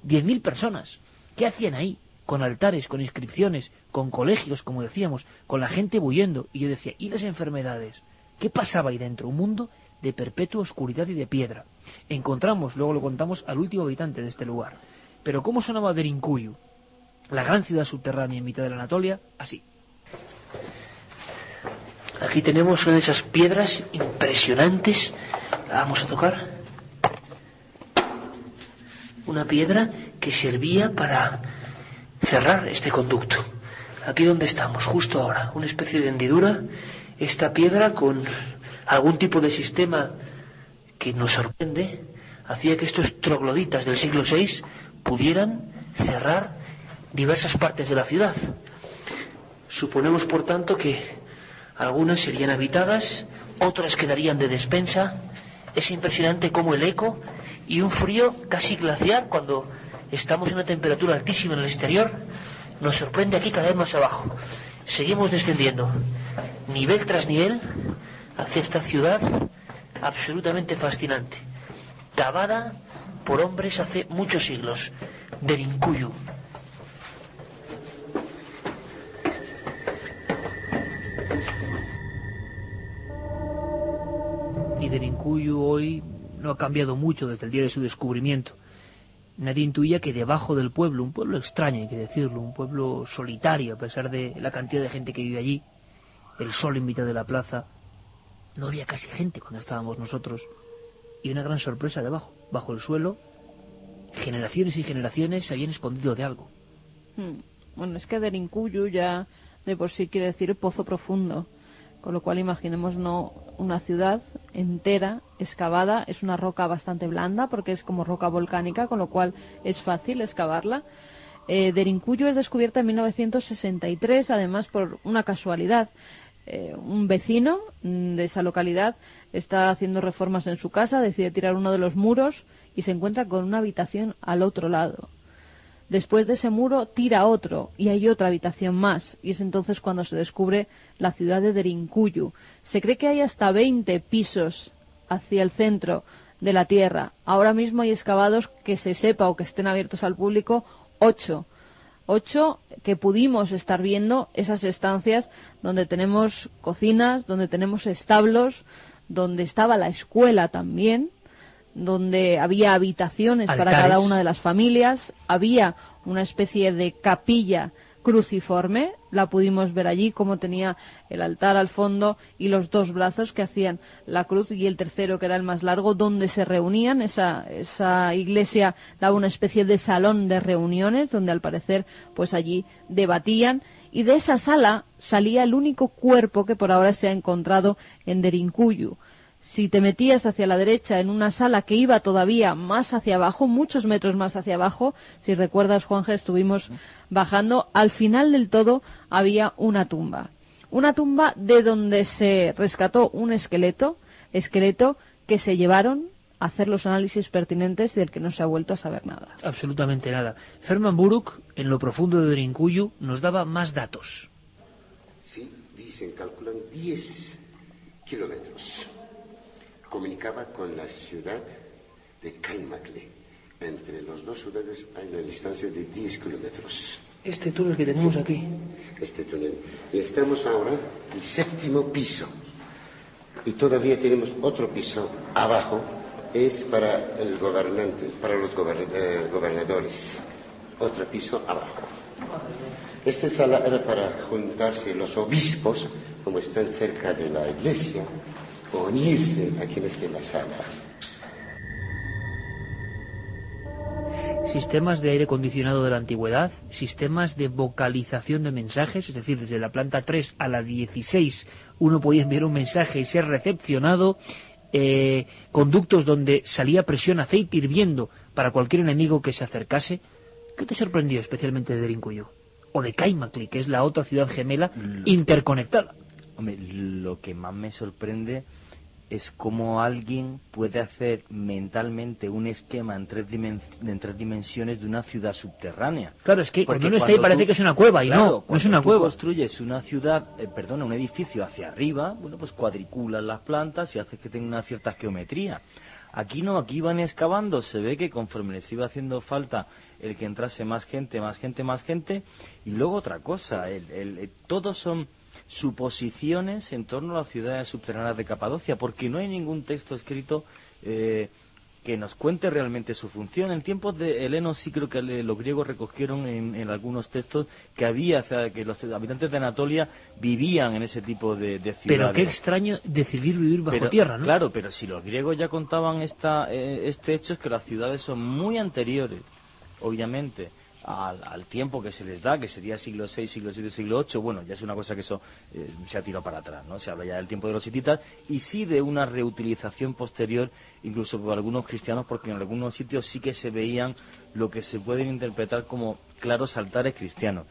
10.000 personas. ¿Qué hacían ahí? Con altares, con inscripciones, con colegios, como decíamos, con la gente huyendo. Y yo decía, ¿y las enfermedades? ¿Qué pasaba ahí dentro? Un mundo de perpetua oscuridad y de piedra. Encontramos, luego lo contamos, al último habitante de este lugar. Pero ¿cómo sonaba Derinkuyu? la gran ciudad subterránea en mitad de la Anatolia, así. Aquí tenemos una de esas piedras impresionantes. La vamos a tocar. Una piedra que servía para cerrar este conducto. Aquí donde estamos, justo ahora, una especie de hendidura. Esta piedra con algún tipo de sistema que nos sorprende, hacía que estos trogloditas del siglo VI pudieran cerrar diversas partes de la ciudad. Suponemos, por tanto, que algunas serían habitadas, otras quedarían de despensa. Es impresionante cómo el eco y un frío casi glaciar cuando estamos en una temperatura altísima en el exterior nos sorprende aquí cada vez más abajo. Seguimos descendiendo, nivel tras nivel, hacia esta ciudad absolutamente fascinante, cavada por hombres hace muchos siglos, Derinkuyu. Y Derinkuyu hoy no ha cambiado mucho desde el día de su descubrimiento. Nadie intuía que debajo del pueblo, un pueblo extraño hay que decirlo, un pueblo solitario a pesar de la cantidad de gente que vive allí, el sol en mitad de la plaza, no había casi gente cuando estábamos nosotros, y una gran sorpresa debajo, bajo el suelo, generaciones y generaciones se habían escondido de algo. Bueno, es que Derinkuyu ya de por sí quiere decir pozo profundo, con lo cual imaginemos una ciudad entera excavada. Es una roca bastante blanda porque es como roca volcánica, con lo cual es fácil excavarla. Derinkuyu es descubierta en 1963, además por una casualidad. Un vecino de esa localidad está haciendo reformas en su casa, decide tirar uno de los muros y se encuentra con una habitación al otro lado. Después de ese muro tira otro y hay otra habitación más, y es entonces cuando se descubre la ciudad de Derinkuyu. Se cree que hay hasta 20 pisos hacia el centro de la tierra. Ahora mismo hay excavados, que se sepa o que estén abiertos al público, 8 que pudimos estar viendo, esas estancias donde tenemos cocinas, donde tenemos establos, donde estaba la escuela también, donde había habitaciones altares para cada una de las familias, había una especie de capilla cruciforme, la pudimos ver allí, como tenía el altar al fondo y los dos brazos que hacían la cruz, y el tercero, que era el más largo, donde se reunían. Esa iglesia daba una especie de salón de reuniones donde al parecer pues allí debatían, y de esa sala salía el único cuerpo que por ahora se ha encontrado en Derinkuyu. Si te metías hacia la derecha en una sala que iba todavía más hacia abajo, muchos metros más hacia abajo, si recuerdas, Juanje, estuvimos bajando, al final del todo había una tumba de donde se rescató un esqueleto que se llevaron a hacer los análisis pertinentes y del que no se ha vuelto a saber nada. Absolutamente nada. Ferman Buruk, en lo profundo de Derinkuyu, nos daba más datos. Sí, dicen, calculan 10 kilómetros. Comunicaba con la ciudad de Kaimakle. Entre las dos ciudades hay una distancia de 10 kilómetros. Este túnel que tenemos aquí. Este túnel. Y estamos ahora en el 7º piso. Y todavía tenemos otro piso abajo. Es para el gobernante, para los gobernadores. Otro piso abajo. Esta sala era para juntarse los obispos, como están cerca de la iglesia, o unirse a quienes estén en la sala. Sistemas de aire acondicionado de la antigüedad, sistemas de vocalización de mensajes, es decir, desde la planta 3 a la 16 uno podía enviar un mensaje y ser recepcionado, conductos donde salía presión, aceite hirviendo para cualquier enemigo que se acercase. ¿Qué te sorprendió especialmente de Derinkuyu? O de Kaimakli, que es la otra ciudad gemela interconectada. Hombre, lo que más me sorprende es cómo alguien puede hacer mentalmente un esquema en tres dimensiones de una ciudad subterránea. Claro, es que porque cuando uno está ahí parece que es una cueva, y claro, no es una cueva. Cuando construyes una ciudad, un edificio hacia arriba, bueno, pues cuadriculas las plantas y haces que tenga una cierta geometría. Aquí no, aquí iban excavando, se ve que conforme les iba haciendo falta el que entrase más gente, y luego otra cosa, todos son suposiciones en torno a las ciudades subterráneas de Capadocia, porque no hay ningún texto escrito que que nos cuente realmente su función. En tiempos de Heleno sí creo que los griegos recogieron en algunos textos que había, o sea, que los habitantes de Anatolia vivían en ese tipo de ciudades. Pero qué extraño decidir vivir bajo tierra, ¿no? Claro, pero si los griegos ya contaban este hecho, es que las ciudades son muy anteriores, obviamente, al tiempo que se les da, que sería siglo VI, siglo VII, siglo VIII. Bueno, ya es una cosa que eso se ha tirado para atrás, ¿no? Se habla ya del tiempo de los hititas y sí de una reutilización posterior, incluso por algunos cristianos, porque en algunos sitios sí que se veían lo que se pueden interpretar como claros altares cristianos.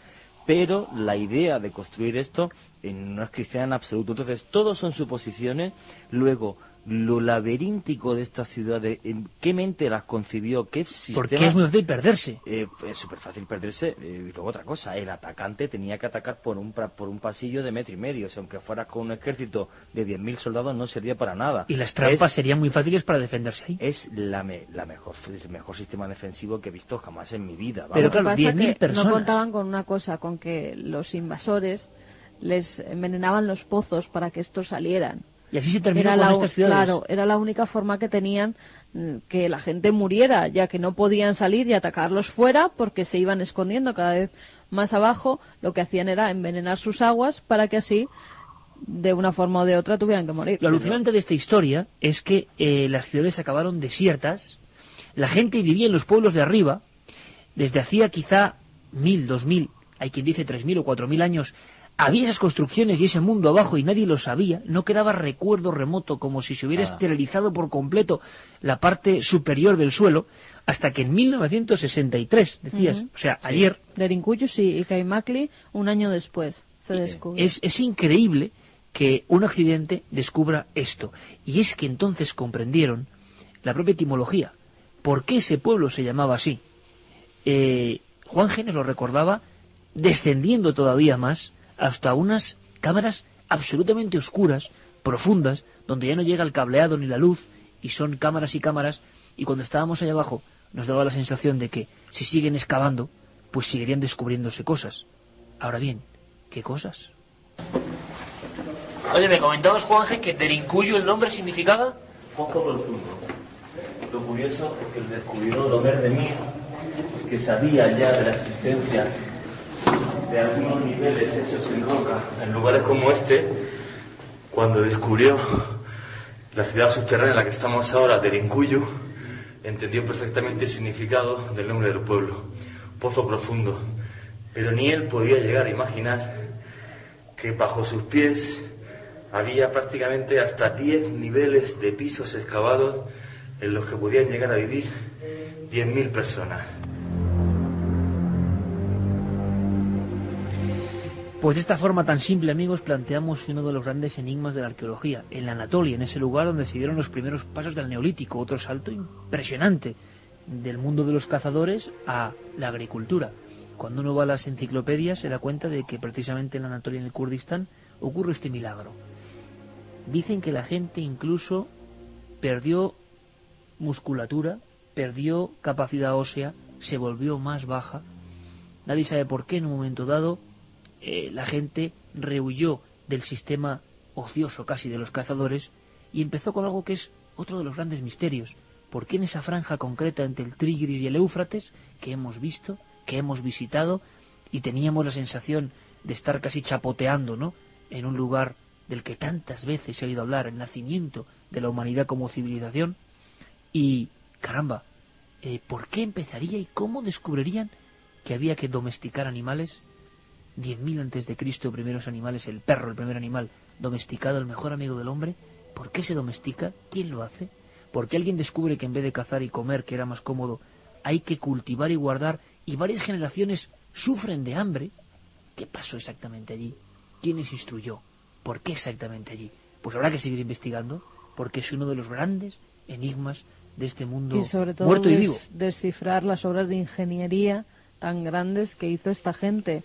Pero la idea de construir esto no es cristiana en absoluto. Entonces, todos son suposiciones. Luego, lo laberíntico de esta ciudad, en qué mente las concibió, qué sistema... Porque es muy fácil perderse. Es súper fácil perderse. Y luego otra cosa, el atacante tenía que atacar por un pasillo de 1,5 metros. O sea, aunque fuera con un ejército de 10.000 soldados, no servía para nada. Y las trampas serían muy fáciles para defenderse ahí. Es el mejor sistema defensivo que he visto jamás en mi vida. Vamos. Pero claro, 10.000 personas. No contaban con una cosa, con que los invasores les envenenaban los pozos para que estos salieran. Y así se terminó con estas ciudades. Claro, era la única forma que tenían que la gente muriera, ya que no podían salir y atacarlos fuera porque se iban escondiendo cada vez más abajo. Lo que hacían era envenenar sus aguas para que así, de una forma o de otra, tuvieran que morir. Lo alucinante de esta historia es que las ciudades acabaron desiertas, la gente vivía en los pueblos de arriba, desde hacía quizá 1.000, 2.000, hay quien dice 3.000 o 4.000 años, había esas construcciones y ese mundo abajo y nadie lo sabía, no quedaba recuerdo remoto, como si se hubiera esterilizado por completo la parte superior del suelo, hasta que en 1963, decías, o sea, sí. Ayer... Derinkuyu sí, y Kaimakli un año después se descubre. Es increíble que un accidente descubra esto, y es que entonces comprendieron la propia etimología, por qué ese pueblo se llamaba así. Juan G. nos lo recordaba descendiendo todavía más hasta unas cámaras absolutamente oscuras, profundas, donde ya no llega el cableado ni la luz, y son cámaras y cámaras, y cuando estábamos allá abajo nos daba la sensación de que si siguen excavando, pues seguirían descubriéndose cosas. Ahora bien, ¿qué cosas? Oye, me comentabas, Juanje, que Derinkuyu el nombre significaba... Pozo profundo. Lo curioso es que el descubridor Omer de Mir, que sabía ya de la existencia de algunos niveles hechos en roca en lugares como este, cuando descubrió la ciudad subterránea en la que estamos ahora, Derinkuyu, entendió perfectamente el significado del nombre del pueblo, pozo profundo. Pero ni él podía llegar a imaginar que bajo sus pies había prácticamente hasta 10 niveles de pisos excavados en los que podían llegar a vivir 10.000 personas. Pues de esta forma tan simple, amigos, planteamos uno de los grandes enigmas de la arqueología. En la Anatolia, en ese lugar donde se dieron los primeros pasos del Neolítico, otro salto impresionante del mundo de los cazadores a la agricultura. Cuando uno va a las enciclopedias se da cuenta de que precisamente en la Anatolia, en el Kurdistán, ocurre este milagro. Dicen que la gente incluso perdió musculatura, perdió capacidad ósea, se volvió más baja. Nadie sabe por qué en un momento dado la gente rehuyó del sistema ocioso casi de los cazadores y empezó con algo que es otro de los grandes misterios. ¿Por qué en esa franja concreta entre el Tigris y el Éufrates, que hemos visto, que hemos visitado, y teníamos la sensación de estar casi chapoteando, ¿no?, en un lugar del que tantas veces se ha oído hablar, el nacimiento de la humanidad como civilización? Y, caramba, ¿por qué empezaría y cómo descubrirían que había que domesticar animales? 10.000 antes de Cristo, primeros animales, el perro, el primer animal domesticado, el mejor amigo del hombre. ¿Por qué se domestica? ¿Quién lo hace? ¿Por qué alguien descubre que en vez de cazar y comer, que era más cómodo, hay que cultivar y guardar, y varias generaciones sufren de hambre? ¿Qué pasó exactamente allí? ¿Quién les instruyó? ¿Por qué exactamente allí? Pues habrá que seguir investigando, porque es uno de los grandes enigmas de este mundo, y sobre todo muerto y vivo. Descifrar las obras de ingeniería tan grandes que hizo esta gente,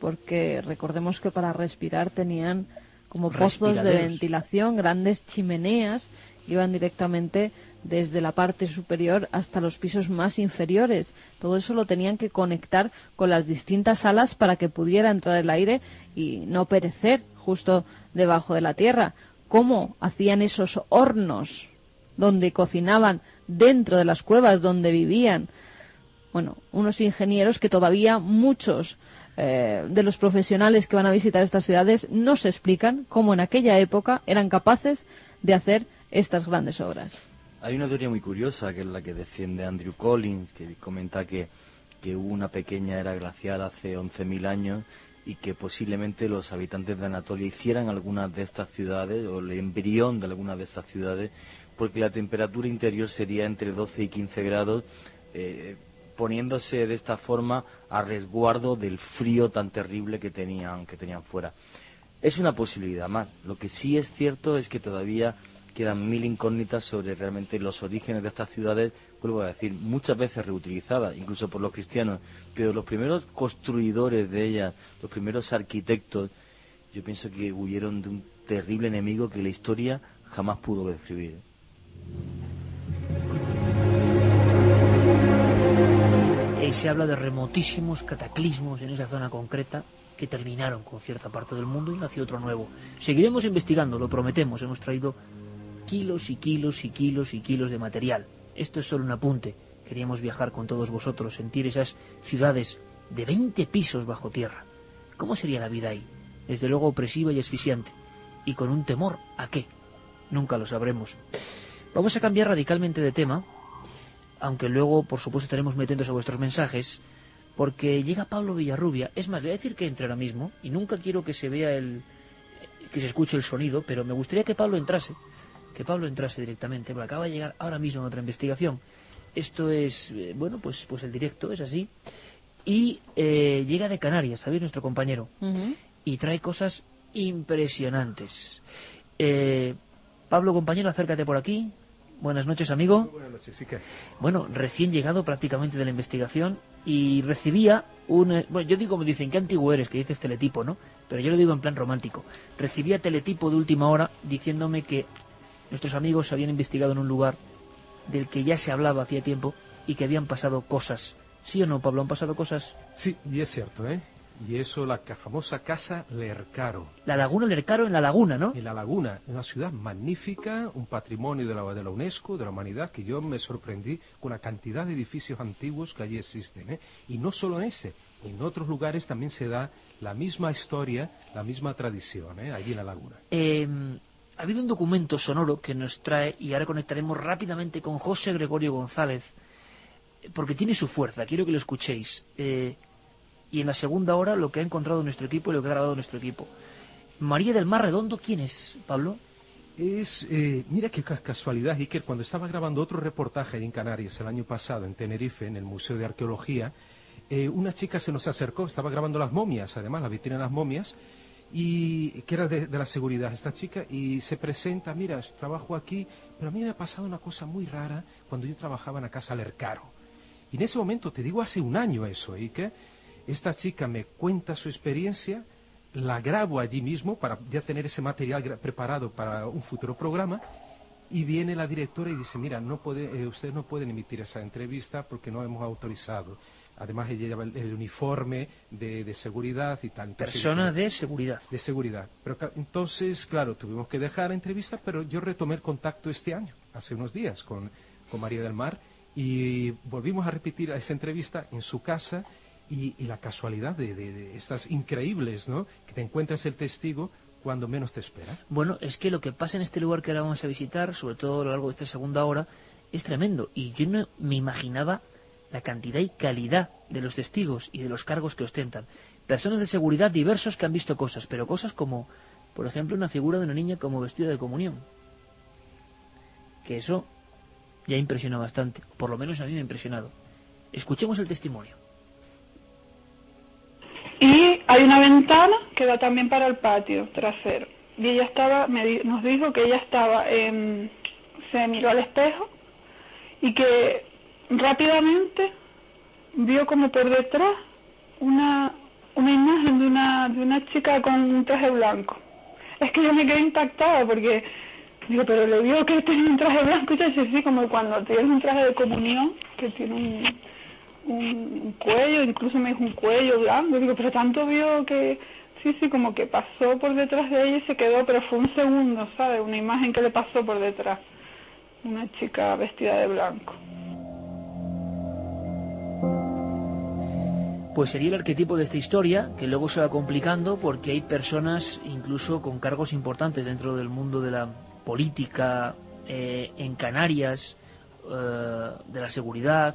porque recordemos que para respirar tenían como pozos de ventilación, grandes chimeneas que iban directamente desde la parte superior hasta los pisos más inferiores. Todo eso lo tenían que conectar con las distintas salas para que pudiera entrar el aire y no perecer justo debajo de la tierra. ¿Cómo hacían esos hornos donde cocinaban dentro de las cuevas donde vivían. Bueno, unos ingenieros que todavía muchos de los profesionales que van a visitar estas ciudades no se explican cómo en aquella época eran capaces de hacer estas grandes obras. Hay una teoría muy curiosa, que es la que defiende Andrew Collins, que comenta que hubo una pequeña era glacial hace 11.000 años y que posiblemente los habitantes de Anatolia hicieran algunas de estas ciudades, o el embrión de algunas de estas ciudades, porque la temperatura interior sería entre 12 y 15 grados, poniéndose de esta forma a resguardo del frío tan terrible que tenían fuera. Es una posibilidad más. Lo que sí es cierto es que todavía quedan 1000 incógnitas sobre realmente los orígenes de estas ciudades, vuelvo a decir, muchas veces reutilizadas, incluso por los cristianos, pero los primeros construidores de ellas, los primeros arquitectos, yo pienso que huyeron de un terrible enemigo que la historia jamás pudo describir. Y se habla de remotísimos cataclismos en esa zona concreta que terminaron con cierta parte del mundo y nació otro nuevo. Seguiremos investigando, lo prometemos. Hemos traído kilos y kilos y kilos y kilos de material. Esto es solo un apunte. Queríamos viajar con todos vosotros, sentir esas ciudades de 20 pisos bajo tierra. ¿Cómo sería la vida ahí? Desde luego opresiva y asfixiante. Y con un temor, ¿a qué? Nunca lo sabremos. Vamos a cambiar radicalmente de tema, aunque luego, por supuesto, estaremos muy atentos a vuestros mensajes, porque llega Pablo Villarrubia. Es más, le voy a decir que entre ahora mismo, y nunca quiero que se vea que se escuche el sonido, pero me gustaría que Pablo entrase directamente, porque acaba de llegar ahora mismo en otra investigación. Esto es, bueno, pues el directo, es así. Y llega de Canarias, ¿sabéis? Nuestro compañero. Y trae cosas impresionantes. Pablo, compañero, acércate por aquí. Buenas noches, amigo. Muy buenas noches, sí que. Bueno, recién llegado prácticamente de la investigación y recibía bueno, yo digo, me dicen, qué antiguo eres, que dices teletipo, ¿no? Pero yo lo digo en plan romántico. Recibía teletipo de última hora diciéndome que nuestros amigos habían investigado en un lugar del que ya se hablaba hacía tiempo y que habían pasado cosas. ¿Sí o no, Pablo? ¿Han pasado cosas? Sí, y es cierto, ¿eh? Y eso, la famosa Casa Lercaro. La Laguna Lercaro en La Laguna, ¿no? En La Laguna, una ciudad magnífica, un patrimonio de la UNESCO, de la humanidad, que yo me sorprendí con la cantidad de edificios antiguos que allí existen, ¿eh? Y no solo en ese, en otros lugares también se da la misma historia, la misma tradición, ¿eh? Allí en La Laguna. Ha habido un documento sonoro que nos trae, y ahora conectaremos rápidamente con José Gregorio González, porque tiene su fuerza, quiero que lo escuchéis. Y en la segunda hora lo que ha encontrado nuestro equipo y lo que ha grabado nuestro equipo. María del Mar Redondo, ¿quién es, Pablo? Mira qué casualidad, Iker, cuando estaba grabando otro reportaje en Canarias el año pasado, en Tenerife, en el Museo de Arqueología, una chica se nos acercó, estaba grabando las momias, además, la vitrina de las momias, y que era de la seguridad esta chica, y se presenta, mira, trabajo aquí, pero a mí me ha pasado una cosa muy rara cuando yo trabajaba en la Casa Lercaro. Y en ese momento, te digo hace un año eso, Iker, esta chica me cuenta su experiencia, la grabo allí mismo para ya tener ese material preparado para un futuro programa, y viene la directora y dice, mira, ustedes no pueden emitir esa entrevista porque no hemos autorizado. Además ella lleva el uniforme de seguridad y tal. Entonces, persona de seguridad. De seguridad. Pero entonces, claro, tuvimos que dejar la entrevista, pero yo retomé el contacto este año, hace unos días, con María del Mar, y volvimos a repetir esa entrevista en su casa. Y la casualidad de estas increíbles, ¿no? Que te encuentras el testigo cuando menos te espera. Bueno, es que lo que pasa en este lugar que ahora vamos a visitar, sobre todo a lo largo de esta segunda hora, es tremendo. Y yo no me imaginaba la cantidad y calidad de los testigos y de los cargos que ostentan. Personas de seguridad diversos que han visto cosas, pero cosas como, por ejemplo, una figura de una niña como vestida de comunión. Que eso ya impresiona bastante. Por lo menos a mí me ha impresionado. Escuchemos el testimonio. Y hay una ventana que da también para el patio trasero. Y ella nos dijo que ella se miró al espejo y que rápidamente vio como por detrás una imagen de una chica con un traje blanco. Es que yo me quedé impactada porque digo, pero le vio que tenía un traje blanco, y ella dice, sí, como cuando tienes un traje de comunión que tiene un cuello, incluso me dijo un cuello blanco, digo, pero tanto vio que sí, como que pasó por detrás de ella y se quedó, pero fue un segundo, ¿sabes? Una imagen que le pasó por detrás. una chica vestida de blanco. Pues sería el arquetipo de esta historia, que luego se va complicando porque hay personas incluso con cargos importantes dentro del mundo de la política, en Canarias, de la seguridad,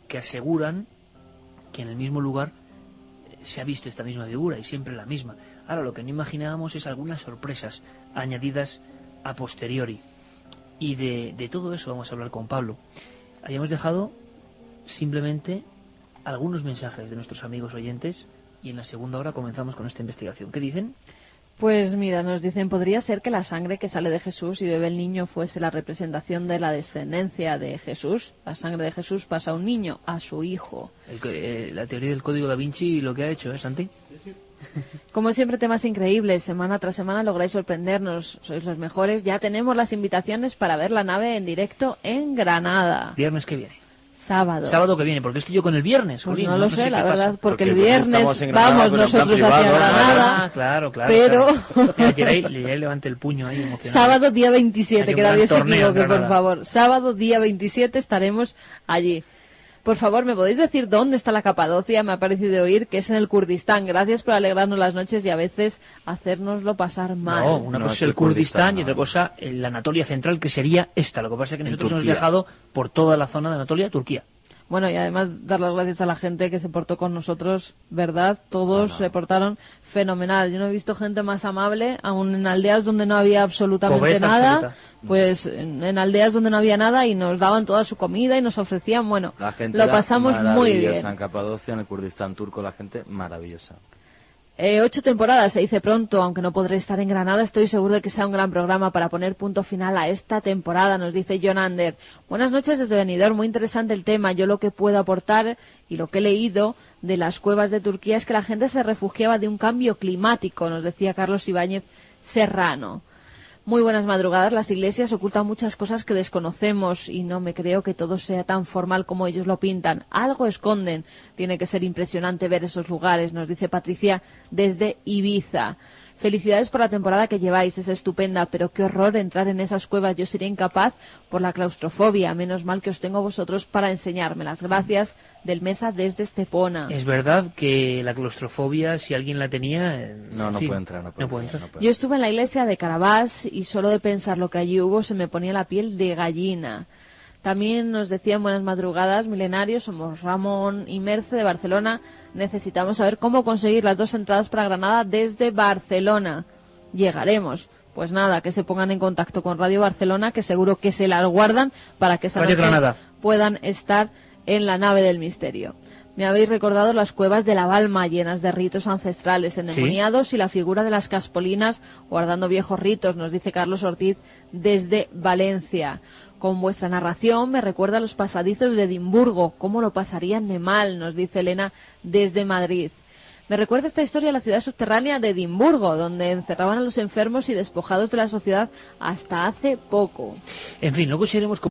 que aseguran que en el mismo lugar se ha visto esta misma figura y siempre la misma. Ahora, lo que no imaginábamos es algunas sorpresas añadidas a posteriori. Y de todo eso vamos a hablar con Pablo. Habíamos dejado simplemente algunos mensajes de nuestros amigos oyentes y en la segunda hora comenzamos con esta investigación. ¿Qué dicen? Pues mira, nos dicen, podría ser que la sangre que sale de Jesús y bebe el niño fuese la representación de la descendencia de Jesús. La sangre de Jesús pasa a un niño, a su hijo. La teoría del código da Vinci y lo que ha hecho, ¿eh, Santi? Como siempre, temas increíbles. Semana tras semana lográis sorprendernos. Sois los mejores. Ya tenemos las invitaciones para ver la nave en directo en Granada. Viernes que viene. Sábado que viene, porque es que yo con el viernes. Pues Jolín, no lo sé, la verdad, pasa. porque el viernes vamos nosotros hacia Granada. Claro. Pero le levante el puño ahí emocionado. Sábado día 27, que nadie se equivoque, por Granada. favor. Sábado día 27 estaremos allí. Por favor, ¿me podéis decir dónde está la Capadocia? Me ha parecido oír que es en el Kurdistán. Gracias por alegrarnos las noches y a veces hacérnoslo pasar mal. No, una cosa es el Kurdistán y otra cosa la Anatolia Central, que sería esta. Lo que pasa es que nosotros hemos viajado por toda la zona de Anatolia, Turquía. Bueno, y además dar las gracias a la gente que se portó con nosotros, ¿verdad? Todos se portaron fenomenal. Yo no he visto gente más amable, aún en aldeas donde no había absolutamente Pobreza nada. absoluta. Pues en aldeas donde no había nada y nos daban toda su comida y nos ofrecían, bueno, La gente lo pasamos muy bien. en Capadocia, en el Kurdistán turco, la gente maravillosa. 8 temporadas, se dice pronto, aunque no podré estar en Granada, estoy seguro de que sea un gran programa para poner punto final a esta temporada, nos dice John Ander. Buenas noches desde Benidorm, muy interesante el tema. Yo lo que puedo aportar y lo que he leído de las cuevas de Turquía es que la gente se refugiaba de un cambio climático, nos decía Carlos Ibáñez Serrano. Muy buenas madrugadas. Las iglesias ocultan muchas cosas que desconocemos y no me creo que todo sea tan formal como ellos lo pintan. Algo esconden. Tiene que ser impresionante ver esos lugares, nos dice Patricia desde Ibiza. Felicidades por la temporada que lleváis, es estupenda, pero qué horror entrar en esas cuevas. Yo sería incapaz por la claustrofobia. Menos mal que os tengo a vosotros para enseñármelas. Gracias, del Meza desde Estepona. Es verdad que la claustrofobia, si alguien la tenía... No puede entrar. Yo estuve en la iglesia de Carabás y solo de pensar lo que allí hubo se me ponía la piel de gallina. También nos decían buenas madrugadas, milenarios, somos Ramón y Merce de Barcelona. Necesitamos saber cómo conseguir las 2 entradas para Granada desde Barcelona. Llegaremos. Pues nada, que se pongan en contacto con Radio Barcelona, que seguro que se las guardan para que esa noche puedan estar en la nave del misterio. Me habéis recordado las cuevas de la Balma, llenas de ritos ancestrales, endemoniados, y la figura de las Caspolinas guardando viejos ritos, nos dice Carlos Ortiz desde Valencia. Con vuestra narración me recuerda a los pasadizos de Edimburgo. ¿Cómo lo pasarían de mal?, nos dice Elena desde Madrid. Me recuerda esta historia a la ciudad subterránea de Edimburgo, donde encerraban a los enfermos y despojados de la sociedad hasta hace poco. En fin, luego seguiremos con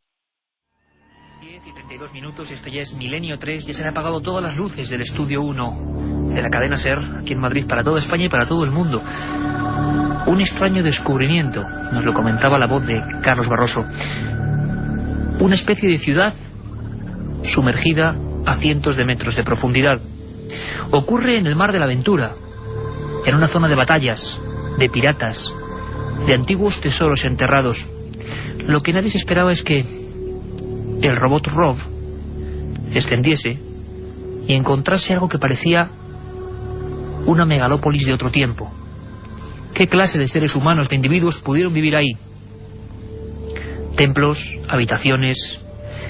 10 y 32 minutos. Esto ya es Milenio 3. Ya se han apagado todas las luces del estudio 1 de la cadena SER, aquí en Madrid, para toda España y para todo el mundo. Un extraño descubrimiento, nos lo comentaba la voz de Carlos Barroso. Una especie de ciudad sumergida a cientos de metros de profundidad. Ocurre en el Mar de la Aventura, en una zona de batallas, de piratas, de antiguos tesoros enterrados. Lo que nadie se esperaba es que el robot Rob descendiese y encontrase algo que parecía una megalópolis de otro tiempo. ¿Qué clase de seres humanos, de individuos, pudieron vivir ahí? Templos, habitaciones,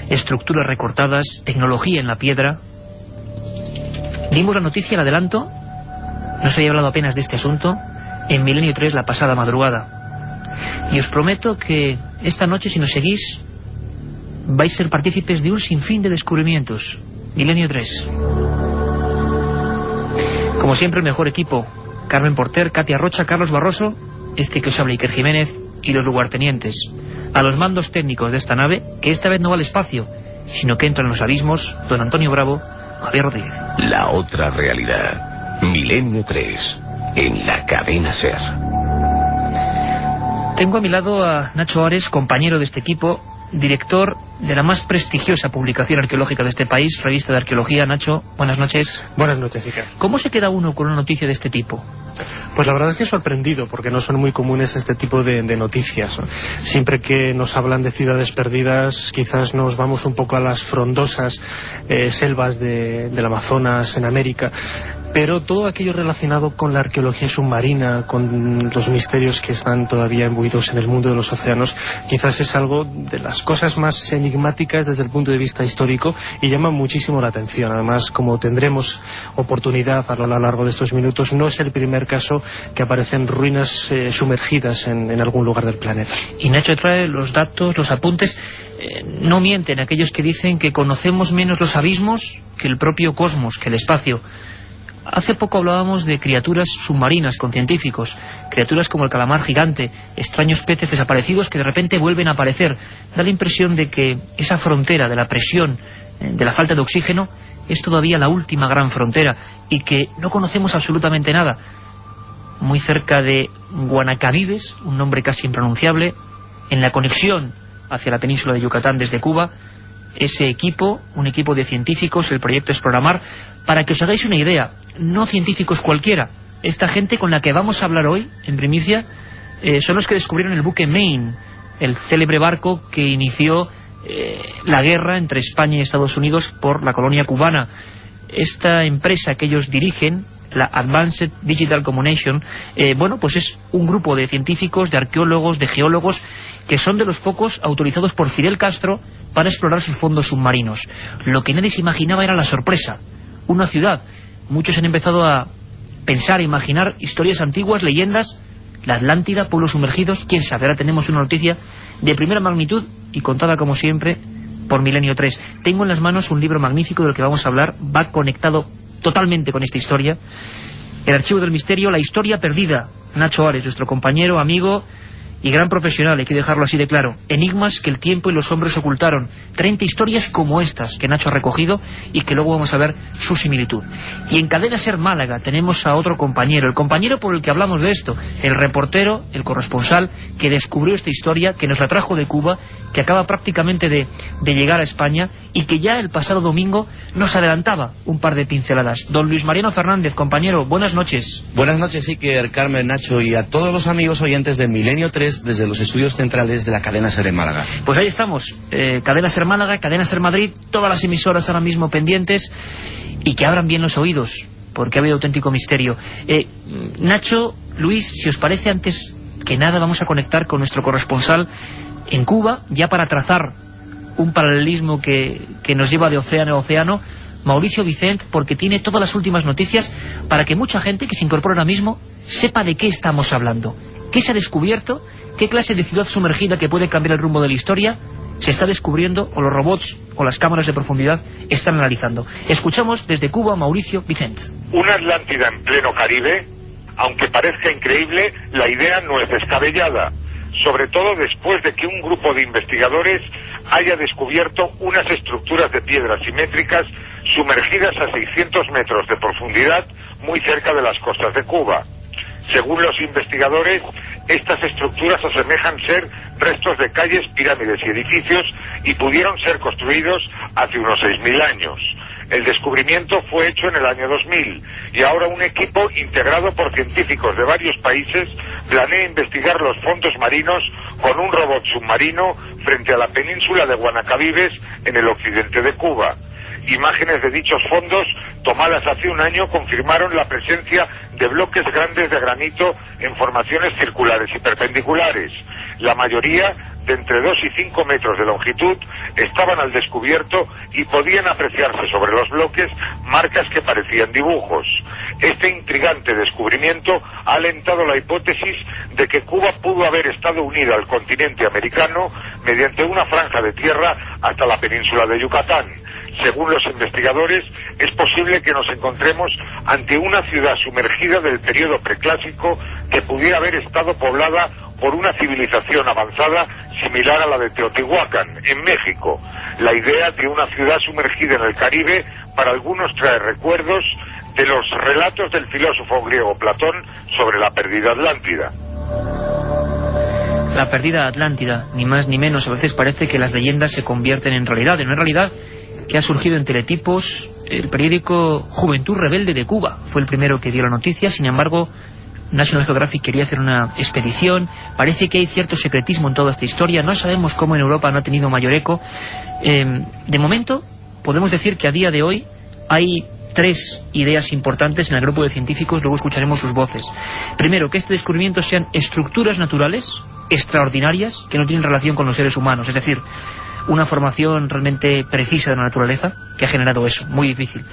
estructuras recortadas, tecnología en la piedra. Dimos la noticia al adelanto, no se había hablado apenas de este asunto, en Milenio 3 la pasada madrugada. Y os prometo que esta noche, si nos seguís, vais a ser partícipes de un sinfín de descubrimientos. Milenio 3. Como siempre, el mejor equipo: Carmen Porter, Katia Rocha, Carlos Barroso, este que os habla Iker Jiménez, y los lugartenientes. A los mandos técnicos de esta nave, que esta vez no va al espacio, sino que entra en los abismos, don Antonio Bravo, Javier Rodríguez. La otra realidad. Milenio 3, en la cadena SER. Tengo a mi lado a Nacho Ares, compañero de este equipo, director de la más prestigiosa publicación arqueológica de este país, Revista de Arqueología. Nacho, buenas noches. Buenas noches, Iker. ¿Cómo se queda uno con una noticia de este tipo? Pues la verdad es que sorprendido, porque no son muy comunes este tipo de noticias. Siempre que nos hablan de ciudades perdidas, quizás nos vamos un poco a las frondosas selvas del Amazonas en América, pero todo aquello relacionado con la arqueología submarina, con los misterios que están todavía imbuidos en el mundo de los océanos, quizás es algo de las cosas más enigmáticas desde el punto de vista histórico y llama muchísimo la atención. Además, como tendremos oportunidad a lo largo de estos minutos, no es el primer caso que aparecen ruinas sumergidas en algún lugar del planeta. Y Nacho trae los datos, los apuntes. No mienten aquellos que dicen que conocemos menos los abismos que el propio cosmos, que el espacio. Hace poco hablábamos de criaturas submarinas con científicos, criaturas como el calamar gigante, extraños peces desaparecidos que de repente vuelven a aparecer. Da la impresión de que esa frontera de la presión, de la falta de oxígeno, es todavía la última gran frontera y que no conocemos absolutamente nada. Muy cerca de Guanacavives, un nombre casi impronunciable, en la conexión hacia la península de Yucatán desde Cuba, ese equipo, un equipo de científicos, el proyecto Exploramar, para que os hagáis una idea, no científicos cualquiera, esta gente con la que vamos a hablar hoy, en primicia, son los que descubrieron el buque Maine, el célebre barco que inició la guerra entre España y Estados Unidos por la colonia cubana. Esta empresa que ellos dirigen, la Advanced Digital Communication, pues es un grupo de científicos, de arqueólogos, de geólogos, que son de los pocos autorizados por Fidel Castro para explorar sus fondos submarinos. Lo que nadie se imaginaba era la sorpresa. Una ciudad. Muchos han empezado a pensar, a imaginar historias antiguas, leyendas. La Atlántida, pueblos sumergidos, quién sabe. Ahora tenemos una noticia de primera magnitud y contada como siempre por Milenio 3. Tengo en las manos un libro magnífico del que vamos a hablar. Va conectado totalmente con esta historia. El archivo del misterio, la historia perdida. Nacho Ares, nuestro compañero, amigo y gran profesional, hay que dejarlo así de claro. Enigmas que el tiempo y los hombres ocultaron. 30 historias como estas que Nacho ha recogido y que luego vamos a ver su similitud. Y en Cadena Ser Málaga tenemos a otro compañero, el compañero por el que hablamos de esto, el reportero, el corresponsal que descubrió esta historia, que nos la trajo de Cuba, que acaba prácticamente de llegar a España y que ya el pasado domingo nos adelantaba un par de pinceladas. Don Luis Mariano Fernández, compañero, buenas noches. Buenas noches, Iker, Carmen, Nacho y a todos los amigos oyentes de Milenio 3 desde los estudios centrales de la Cadena Ser en Málaga. Pues ahí estamos, Cadena Ser Málaga, Cadena Ser Madrid, todas las emisoras ahora mismo pendientes y que abran bien los oídos, porque ha habido auténtico misterio. Nacho, Luis, si os parece, antes que nada vamos a conectar con nuestro corresponsal en Cuba, ya para trazar un paralelismo que nos lleva de océano a océano, Mauricio Vicent, porque tiene todas las últimas noticias para que mucha gente que se incorpora ahora mismo sepa de qué estamos hablando, qué se ha descubierto, qué clase de ciudad sumergida que puede cambiar el rumbo de la historia se está descubriendo, o los robots o las cámaras de profundidad están analizando. Escuchamos desde Cuba a Mauricio Vicent. Una Atlántida en pleno Caribe, aunque parezca increíble, la idea no es descabellada, sobre todo después de que un grupo de investigadores haya descubierto unas estructuras de piedra simétricas sumergidas a 600 metros de profundidad muy cerca de las costas de Cuba. Según los investigadores, estas estructuras asemejan ser restos de calles, pirámides y edificios y pudieron ser construidos hace unos 6.000 años. El descubrimiento fue hecho en el año 2000 y ahora un equipo integrado por científicos de varios países planea investigar los fondos marinos con un robot submarino frente a la península de Guanacavives en el occidente de Cuba. Imágenes de dichos fondos tomadas hace un año confirmaron la presencia de bloques grandes de granito en formaciones circulares y perpendiculares. La mayoría, de entre 2 y 5 metros de longitud, estaban al descubierto y podían apreciarse sobre los bloques marcas que parecían dibujos. Este intrigante descubrimiento ha alentado la hipótesis de que Cuba pudo haber estado unida al continente americano mediante una franja de tierra hasta la península de Yucatán. Según los investigadores, es posible que nos encontremos ante una ciudad sumergida del periodo preclásico que pudiera haber estado poblada por una civilización avanzada similar a la de Teotihuacán, en México. La idea de una ciudad sumergida en el Caribe para algunos trae recuerdos de los relatos del filósofo griego Platón sobre la perdida Atlántida. la perdida Atlántida, ni más ni menos. A veces parece que las leyendas se convierten en realidad, que ha surgido en teletipos. El periódico Juventud Rebelde de Cuba fue el primero que dio la noticia. Sin embargo, National Geographic quería hacer una expedición. Parece que hay cierto secretismo en toda esta historia. No sabemos cómo en Europa no ha tenido mayor eco. De momento, podemos decir que a día de hoy hay 3 ideas importantes en el grupo de científicos. Luego escucharemos sus voces. Primero, que este descubrimiento sean estructuras naturales extraordinarias que no tienen relación con los seres humanos. Es decir, una formación realmente precisa de la naturaleza que ha generado eso, muy difícil.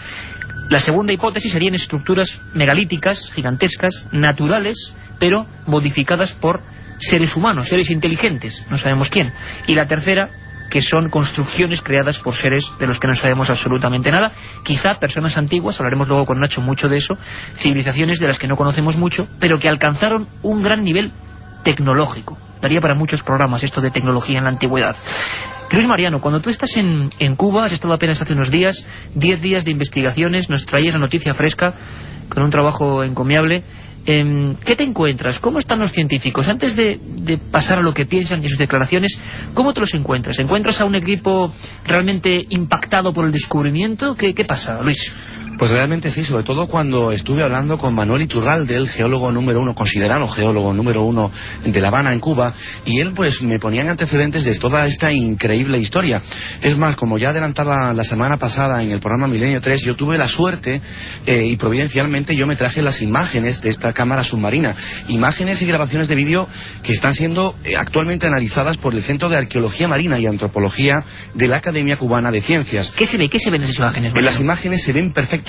La segunda hipótesis serían estructuras megalíticas, gigantescas, naturales, pero modificadas por seres humanos, seres inteligentes, no sabemos quién. Y la tercera, que son construcciones creadas por seres de los que no sabemos absolutamente nada, quizá personas antiguas, hablaremos luego con Nacho mucho de eso, civilizaciones de las que no conocemos mucho, pero que alcanzaron un gran nivel tecnológico. Daría para muchos programas esto de tecnología en la antigüedad. Luis Mariano, cuando tú estás en Cuba, has estado apenas hace unos días, 10 días de investigaciones, nos traías la noticia fresca, con un trabajo encomiable. ¿Qué te encuentras? ¿Cómo están los científicos? Antes de pasar a lo que piensan y sus declaraciones, ¿cómo te los encuentras? ¿Encuentras a un equipo realmente impactado por el descubrimiento? ¿Qué pasa, Luis? Pues realmente sí, sobre todo cuando estuve hablando con Manuel Iturralde, el geólogo número 1, considerado geólogo número 1 de La Habana, en Cuba, y él pues me ponía en antecedentes de toda esta increíble historia. Es más, como ya adelantaba la semana pasada en el programa Milenio 3, yo tuve la suerte y providencialmente yo me traje las imágenes de esta cámara submarina, imágenes y grabaciones de vídeo que están siendo actualmente analizadas por el Centro de Arqueología Marina y Antropología de la Academia Cubana de Ciencias. ¿Qué se ve? ¿Qué se ven en esas imágenes? En las imágenes se ven perfectamente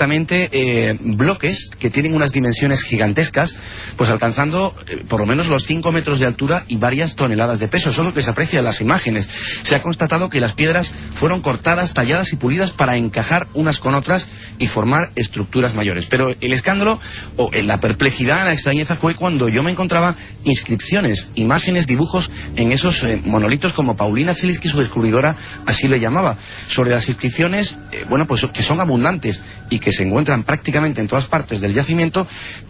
bloques que tienen unas dimensiones gigantescas, pues alcanzando por lo menos los 5 metros de altura y varias toneladas de peso. Eso es lo que se aprecia en las imágenes. Se ha constatado que las piedras fueron cortadas, talladas y pulidas para encajar unas con otras y formar estructuras mayores. Pero el escándalo, o la perplejidad, la extrañeza, fue cuando yo me encontraba inscripciones, imágenes, dibujos en esos monolitos, como Paulina Zelinsky, su descubridora, así le llamaba. Sobre las inscripciones, bueno, pues que son abundantes y que se encuentran prácticamente en todas partes del yacimiento,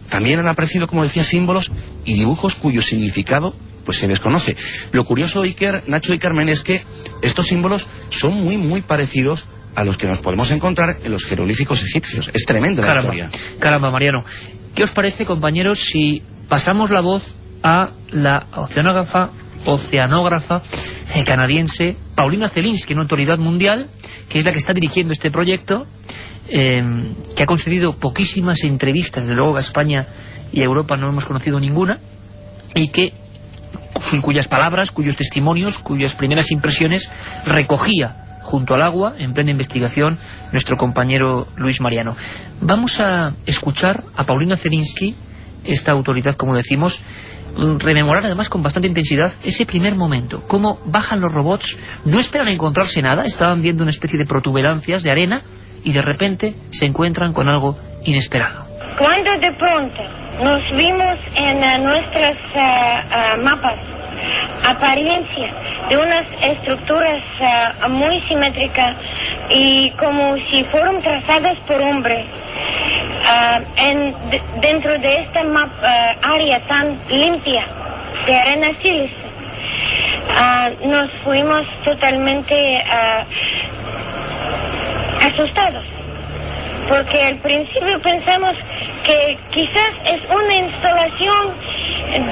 también han aparecido, como decía, símbolos y dibujos cuyo significado pues se desconoce. Lo curioso, Iker, Nacho y Carmen, es que estos símbolos son muy parecidos a los que nos podemos encontrar en los jeroglíficos egipcios. Es tremenda la historia. Caramba, Mariano. ¿Qué os parece, compañeros, si pasamos la voz a la oceanógrafa canadiense Paulina Zelinsky, una autoridad mundial, que es la que está dirigiendo este proyecto, que ha concedido poquísimas entrevistas, desde luego a España y a Europa no hemos conocido ninguna, y cuyas palabras, cuyos testimonios, cuyas primeras impresiones recogía junto al agua, en plena investigación, nuestro compañero Luis Mariano. Vamos a escuchar a Paulina Zelinsky, esta autoridad, como decimos, rememorar además con bastante intensidad ese primer momento, cómo bajan los robots, no esperan encontrarse nada, estaban viendo una especie de protuberancias de arena y de repente se encuentran con algo inesperado. Cuando de pronto nos vimos en nuestros mapas apariencia de unas estructuras muy simétricas y como si fueran trazadas por hombre dentro de esta área tan limpia de arena sílice, nos fuimos totalmente asustados, porque al principio pensamos que quizás es una instalación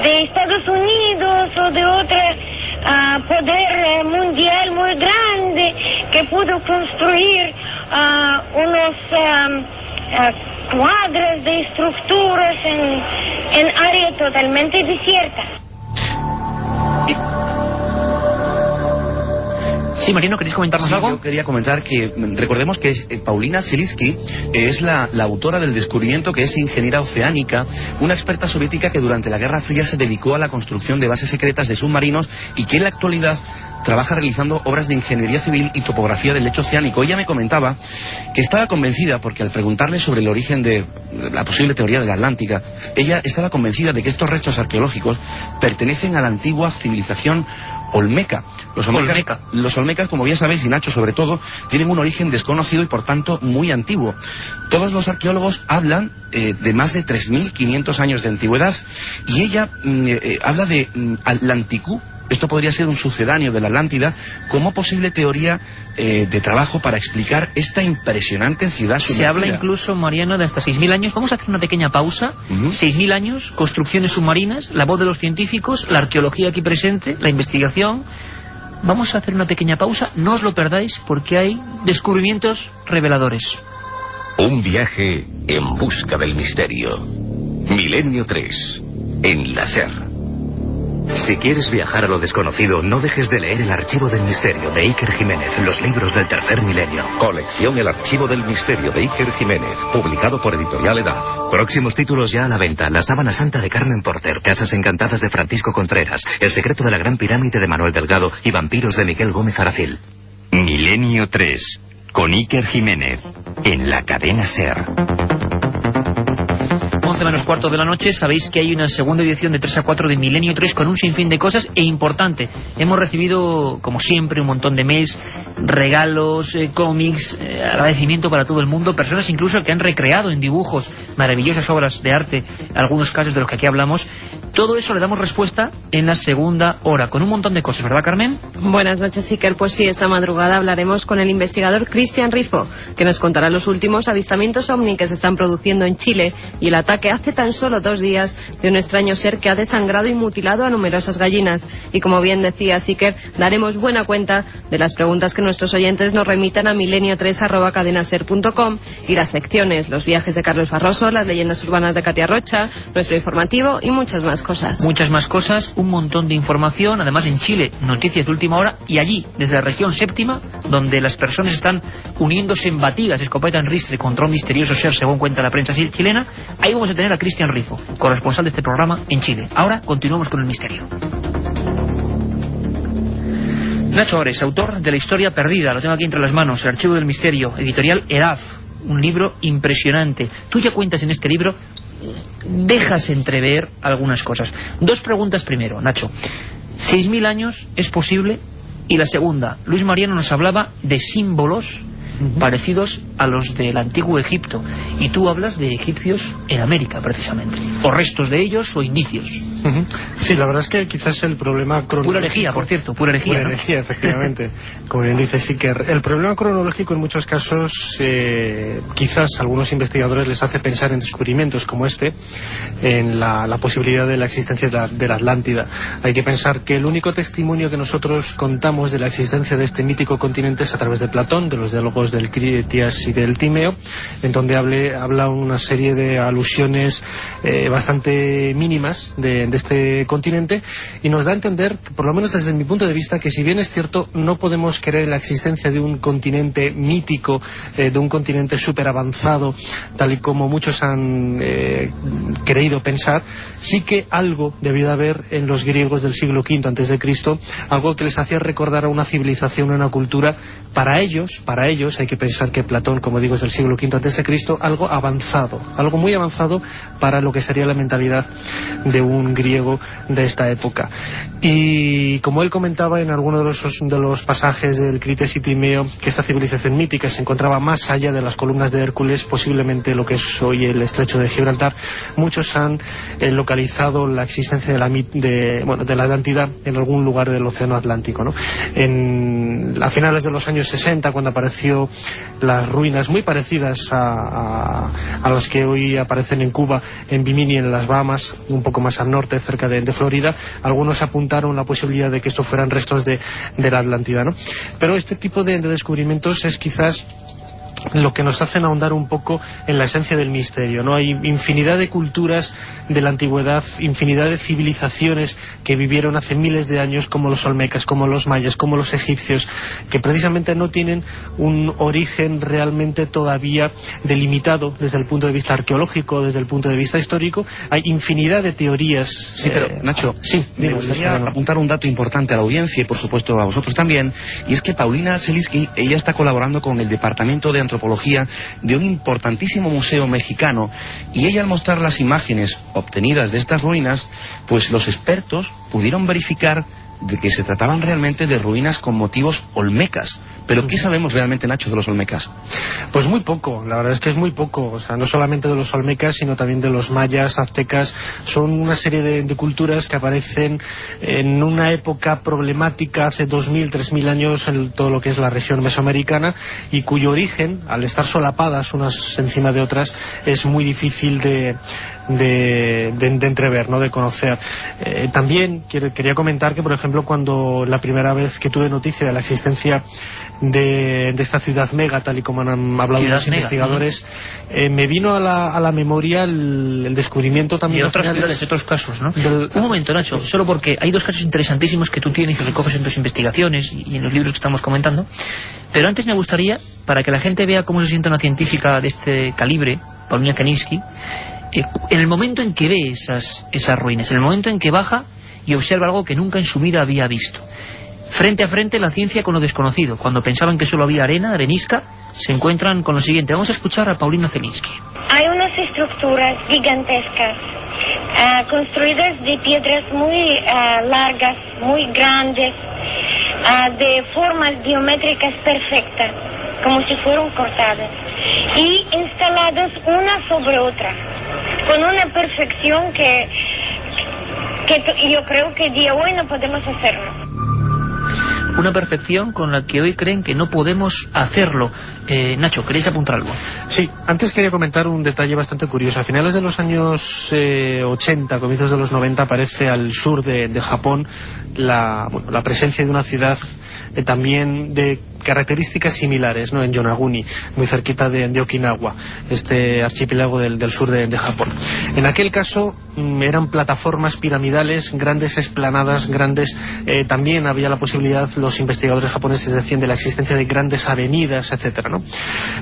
de Estados Unidos o de otra poder mundial muy grande que pudo construir unos cuadras de estructuras en área totalmente desierta. Sí, Marino, ¿queréis comentarnos algo? Yo quería comentar que recordemos que Paulina Zelinsky es la autora del descubrimiento, que es ingeniera oceánica, una experta soviética que durante la Guerra Fría se dedicó a la construcción de bases secretas de submarinos y que en la actualidad trabaja realizando obras de ingeniería civil y topografía del lecho oceánico. Ella me comentaba que estaba convencida, porque al preguntarle sobre el origen de la posible teoría de la Atlántica, ella estaba convencida de que estos restos arqueológicos pertenecen a la antigua civilización olmeca. Los olmecas, como bien sabéis, y Nacho sobre todo, tienen un origen desconocido y por tanto muy antiguo. Todos los arqueólogos hablan de más de 3.500 años de antigüedad, y ella habla de Atlanticú, esto podría ser un sucedáneo de la Atlántida, como posible teoría de trabajo para explicar esta impresionante ciudad sumergida. Se habla incluso, Mariano, de hasta 6.000 años. Vamos a hacer una pequeña pausa. 6.000 años, construcciones submarinas, la voz de los científicos, la arqueología aquí presente, la investigación. Vamos a hacer una pequeña pausa, no os lo perdáis porque hay descubrimientos reveladores. Un viaje en busca del misterio. Milenio 3, en la SER. Si quieres viajar a lo desconocido, no dejes de leer El Archivo del Misterio de Iker Jiménez, los libros del tercer milenio. Colección El Archivo del Misterio de Iker Jiménez, publicado por Editorial Edad. Próximos títulos ya a la venta: La Sábana Santa de Carmen Porter, Casas Encantadas de Francisco Contreras, El Secreto de la Gran Pirámide de Manuel Delgado y Vampiros de Miguel Gómez Aracil. Milenio 3, con Iker Jiménez, en la cadena SER. 11 menos cuarto de la noche, sabéis que hay una segunda edición de 3 a 4 de Milenio 3 con un sinfín de cosas, e importante, hemos recibido, como siempre, un montón de mails, regalos, cómics, agradecimiento para todo el mundo, personas incluso que han recreado en dibujos maravillosas obras de arte, algunos casos de los que aquí hablamos. Todo eso le damos respuesta en la segunda hora, con un montón de cosas, ¿verdad, Carmen? Buenas noches, Iker. Pues sí, esta madrugada hablaremos con el investigador Cristian Rifo, que nos contará los últimos avistamientos ovni que se están produciendo en Chile y el ataque hace tan solo 2 días de un extraño ser que ha desangrado y mutilado a numerosas gallinas. Y como bien decía Iker, daremos buena cuenta de las preguntas que nuestros oyentes nos remitan a milenio3@cadenaser.com y las secciones, los viajes de Carlos Barroso, las leyendas urbanas de Katia Rocha, nuestro informativo y muchas más cosas. Muchas más cosas, un montón de información, además en Chile, noticias de última hora, y allí, desde la región séptima, donde las personas están uniéndose en batidas, escopeta en ristre contra un misterioso ser, según cuenta la prensa chilena, ahí vamos a tener a Cristian Rifo, corresponsal de este programa en Chile. Ahora continuamos con el misterio. Nacho Ores, autor de La Historia Perdida, lo tengo aquí entre las manos, El Archivo del Misterio, editorial EDAF, un libro impresionante. Tú ya cuentas en este libro, dejas entrever algunas cosas. 2 preguntas primero, Nacho. 6.000 años, ¿es posible? Y la segunda, Luis Mariano nos hablaba de símbolos parecidos a los del antiguo Egipto, y tú hablas de egipcios en América, precisamente, o restos de ellos o indicios. Sí, la verdad es que quizás el problema cronológico... Pura herejía, por cierto, pura herejía. Pura herejía, efectivamente, como bien dice Iker. El problema cronológico en muchos casos, quizás a algunos investigadores les hace pensar en descubrimientos como este, en la posibilidad de la existencia de la Atlántida. Hay que pensar que el único testimonio que nosotros contamos de la existencia de este mítico continente es a través de Platón, de los diálogos del Critias y del Timeo, en donde habla una serie de alusiones bastante mínimas de este continente, y nos da a entender, por lo menos desde mi punto de vista, que si bien es cierto, no podemos creer en la existencia de un continente mítico, de un continente súper avanzado, tal y como muchos han creído pensar, sí que algo debió de haber en los griegos del siglo V a.C., algo que les hacía recordar a una civilización, a una cultura, para ellos, hay que pensar que Platón, como digo, es del siglo V a.C., algo avanzado, algo muy avanzado para lo que sería la mentalidad de un griego de esta época. Y como él comentaba en alguno de los pasajes del Critias y Timeo, que esta civilización mítica se encontraba más allá de las columnas de Hércules, posiblemente lo que es hoy el estrecho de Gibraltar. Muchos han localizado la existencia de la Atlántida en algún lugar del océano Atlántico, ¿no? A finales de los años 60, cuando apareció las ruinas muy parecidas a las que hoy aparecen en Cuba, en Bimini, en las Bahamas, un poco más al norte, cerca de Florida, algunos apuntaron la posibilidad de que esto fueran restos de la Atlántida, ¿no? Pero este tipo de descubrimientos es quizás lo que nos hacen ahondar un poco en la esencia del misterio, ¿no? Hay infinidad de culturas de la antigüedad, infinidad de civilizaciones que vivieron hace miles de años, como los olmecas, como los mayas, como los egipcios, que precisamente no tienen un origen realmente todavía delimitado desde el punto de vista arqueológico, desde el punto de vista histórico. Hay infinidad de teorías. Sí, pero Nacho, me gustaría apuntar un dato importante a la audiencia y por supuesto a vosotros también, y es que Paulina Zelinsky, ella está colaborando con el Departamento de Antropología de un importantísimo museo mexicano, y ella, al mostrar las imágenes obtenidas de estas ruinas, pues los expertos pudieron verificar de que se trataban realmente de ruinas con motivos olmecas, Pero ¿qué sabemos realmente, Nacho, de los olmecas? Pues muy poco, la verdad es que es muy poco. O sea, no solamente de los olmecas, sino también de los mayas, aztecas. Son una serie de culturas que aparecen en una época problemática hace 2000, 3000 años en todo lo que es la región mesoamericana, y cuyo origen, al estar solapadas unas encima de otras, es muy difícil de entrever, ¿no?, de conocer. También quería comentar que, por ejemplo, cuando la primera vez que tuve noticia de la existencia de esta ciudad mega, tal y como han hablado los investigadores, me vino a la memoria el descubrimiento también de otras ciudades, de otros casos, ¿no? Un momento, Nacho, solo porque hay dos casos interesantísimos que tú tienes, que recoges en tus investigaciones y en los libros que estamos comentando, pero antes me gustaría, para que la gente vea cómo se siente una científica de este calibre, Paulina Kaniski, en el momento en que ve esas ruinas, en el momento en que baja y observa algo que nunca en su vida había visto. Frente a frente la ciencia con lo desconocido. Cuando pensaban que solo había arena, arenisca, se encuentran con lo siguiente. Vamos a escuchar a Paulina Kaniski. Hay unas estructuras gigantescas, construidas de piedras muy largas, muy grandes, de formas geométricas perfectas, como si fueran cortadas, y instaladas una sobre otra, con una perfección que yo creo que de hoy no podemos hacerlo. Una perfección con la que hoy creen que no podemos hacerlo. Nacho, ¿queréis apuntar algo? Sí, antes quería comentar un detalle bastante curioso. A finales de los años 80, comienzos de los 90, aparece al sur de Japón la presencia de una ciudad también de características similares, ¿no?, en Yonaguni, muy cerquita de Okinawa, este archipiélago del sur de Japón. En aquel caso eran plataformas piramidales, grandes esplanadas, grandes, también había la posibilidad, los investigadores japoneses decían, de la existencia de grandes avenidas, etcétera, ¿no?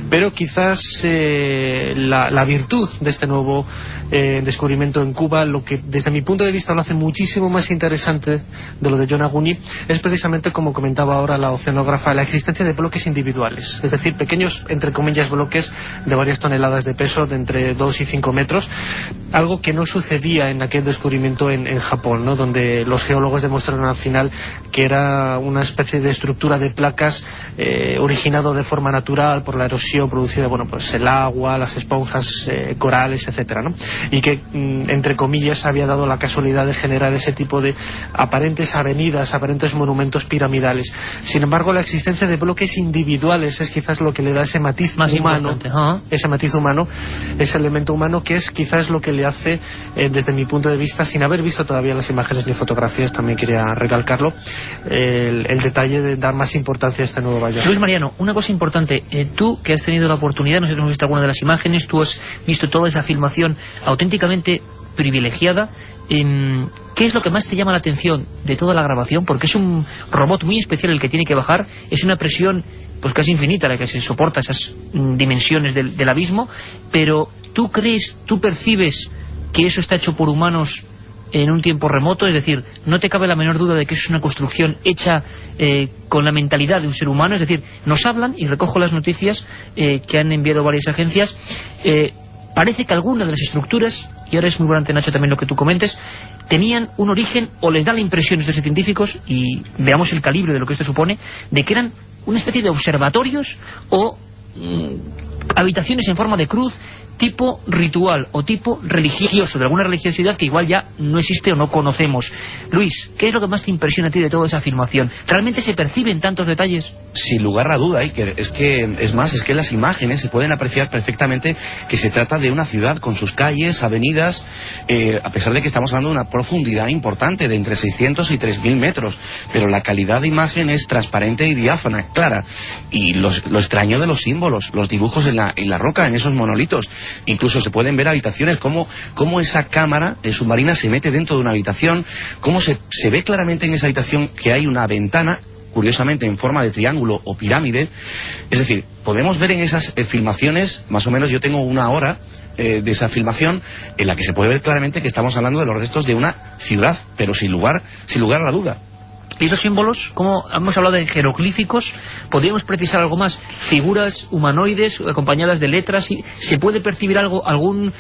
Pero quizás la virtud de este nuevo descubrimiento en Cuba, lo que desde mi punto de vista lo hace muchísimo más interesante de lo de Yonaguni, es precisamente, como comentaba ahora la oceanógrafa, la existencia de bloques individuales, es decir, pequeños, entre comillas, bloques de varias toneladas de peso, de entre 2 y 5 metros, algo que no sucedía en aquel descubrimiento en Japón, ¿no?, donde los geólogos demostraron al final que era una especie de estructura de placas originado de forma natural por la erosión producida, bueno, pues el agua, las esponjas, corales, etcétera, ¿no?, y que, entre comillas, había dado la casualidad de generar ese tipo de aparentes avenidas, aparentes monumentos piramidales. Sin embargo, la existencia de bloques individuales es quizás lo que le da ese matiz más humano, ese matiz humano, ese elemento humano, que es quizás lo que le hace, desde mi punto de vista, sin haber visto todavía las imágenes ni fotografías, también quería recalcarlo, el detalle de dar más importancia a este nuevo valle. Luis Mariano, una cosa importante, tú que has tenido la oportunidad, nosotros hemos visto alguna de las imágenes, tú has visto toda esa filmación auténticamente privilegiada, ¿qué es lo que más te llama la atención de toda la grabación? Porque es un robot muy especial el que tiene que bajar, es una presión pues casi infinita la que se soporta esas dimensiones del abismo, pero ¿tú percibes que eso está hecho por humanos en un tiempo remoto? Es decir, ¿no te cabe la menor duda de que eso es una construcción hecha con la mentalidad de un ser humano? Es decir, nos hablan, y recojo las noticias que han enviado varias agencias, parece que algunas de las estructuras, y ahora es muy importante, Nacho, también lo que tú comentes, tenían un origen, o les da la impresión a estos científicos, y veamos el calibre de lo que esto supone, de que eran una especie de observatorios o habitaciones en forma de cruz, tipo ritual o tipo religioso, de alguna religiosidad que igual ya no existe o no conocemos. Luis, ¿qué es lo que más te impresiona a ti de toda esa filmación? ¿Realmente se perciben tantos detalles? Sin lugar a duda, Iker, es que las imágenes se pueden apreciar perfectamente que se trata de una ciudad con sus calles, avenidas, a pesar de que estamos hablando de una profundidad importante de entre 600 y 3000 metros, pero la calidad de imagen es transparente y diáfana, clara, y lo extraño de los símbolos, los dibujos en la roca, en esos monolitos. Incluso se pueden ver habitaciones, cómo esa cámara submarina se mete dentro de una habitación, cómo se ve claramente en esa habitación que hay una ventana, curiosamente en forma de triángulo o pirámide. Es decir, podemos ver en esas filmaciones, más o menos yo tengo una hora de esa filmación, en la que se puede ver claramente que estamos hablando de los restos de una ciudad, pero sin lugar a la duda. Y esos símbolos, como hemos hablado de jeroglíficos, ¿podríamos precisar algo más? Figuras humanoides acompañadas de letras. ¿Se puede percibir algo? ¿Algún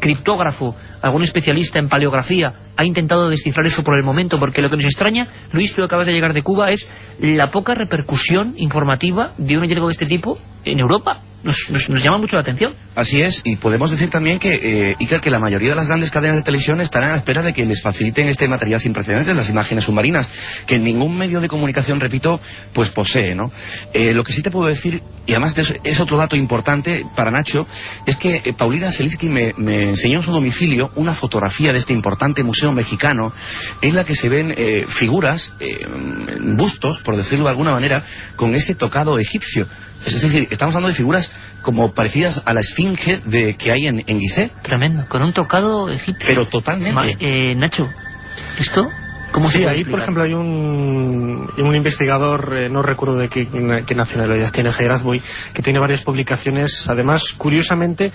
criptógrafo, algún especialista en paleografía ha intentado descifrar eso por el momento? Porque lo que nos extraña, Luis, tú acabas de llegar de Cuba, es la poca repercusión informativa de un hallazgo de este tipo en Europa. Nos llama mucho la atención. Así es, y podemos decir también que, Iker, que la mayoría de las grandes cadenas de televisión estarán a la espera de que les faciliten este material sin precedentes, las imágenes submarinas, que ningún medio de comunicación, repito, pues posee, ¿no? Lo que sí te puedo decir, y además es otro dato importante para Nacho, es que Paulina Selitsky me enseñó en su domicilio una fotografía de este importante museo mexicano, en la que se ven figuras, bustos, por decirlo de alguna manera, con ese tocado egipcio. Es decir, estamos hablando de figuras como parecidas a la esfinge que hay en Gizeh. Tremendo, con un tocado egipcio. Pero totalmente. Nacho, ¿esto cómo se puede ahí, explicar? por ejemplo, hay un investigador, no recuerdo de qué nacionalidad tiene, Gerazboy, que tiene varias publicaciones, además, curiosamente,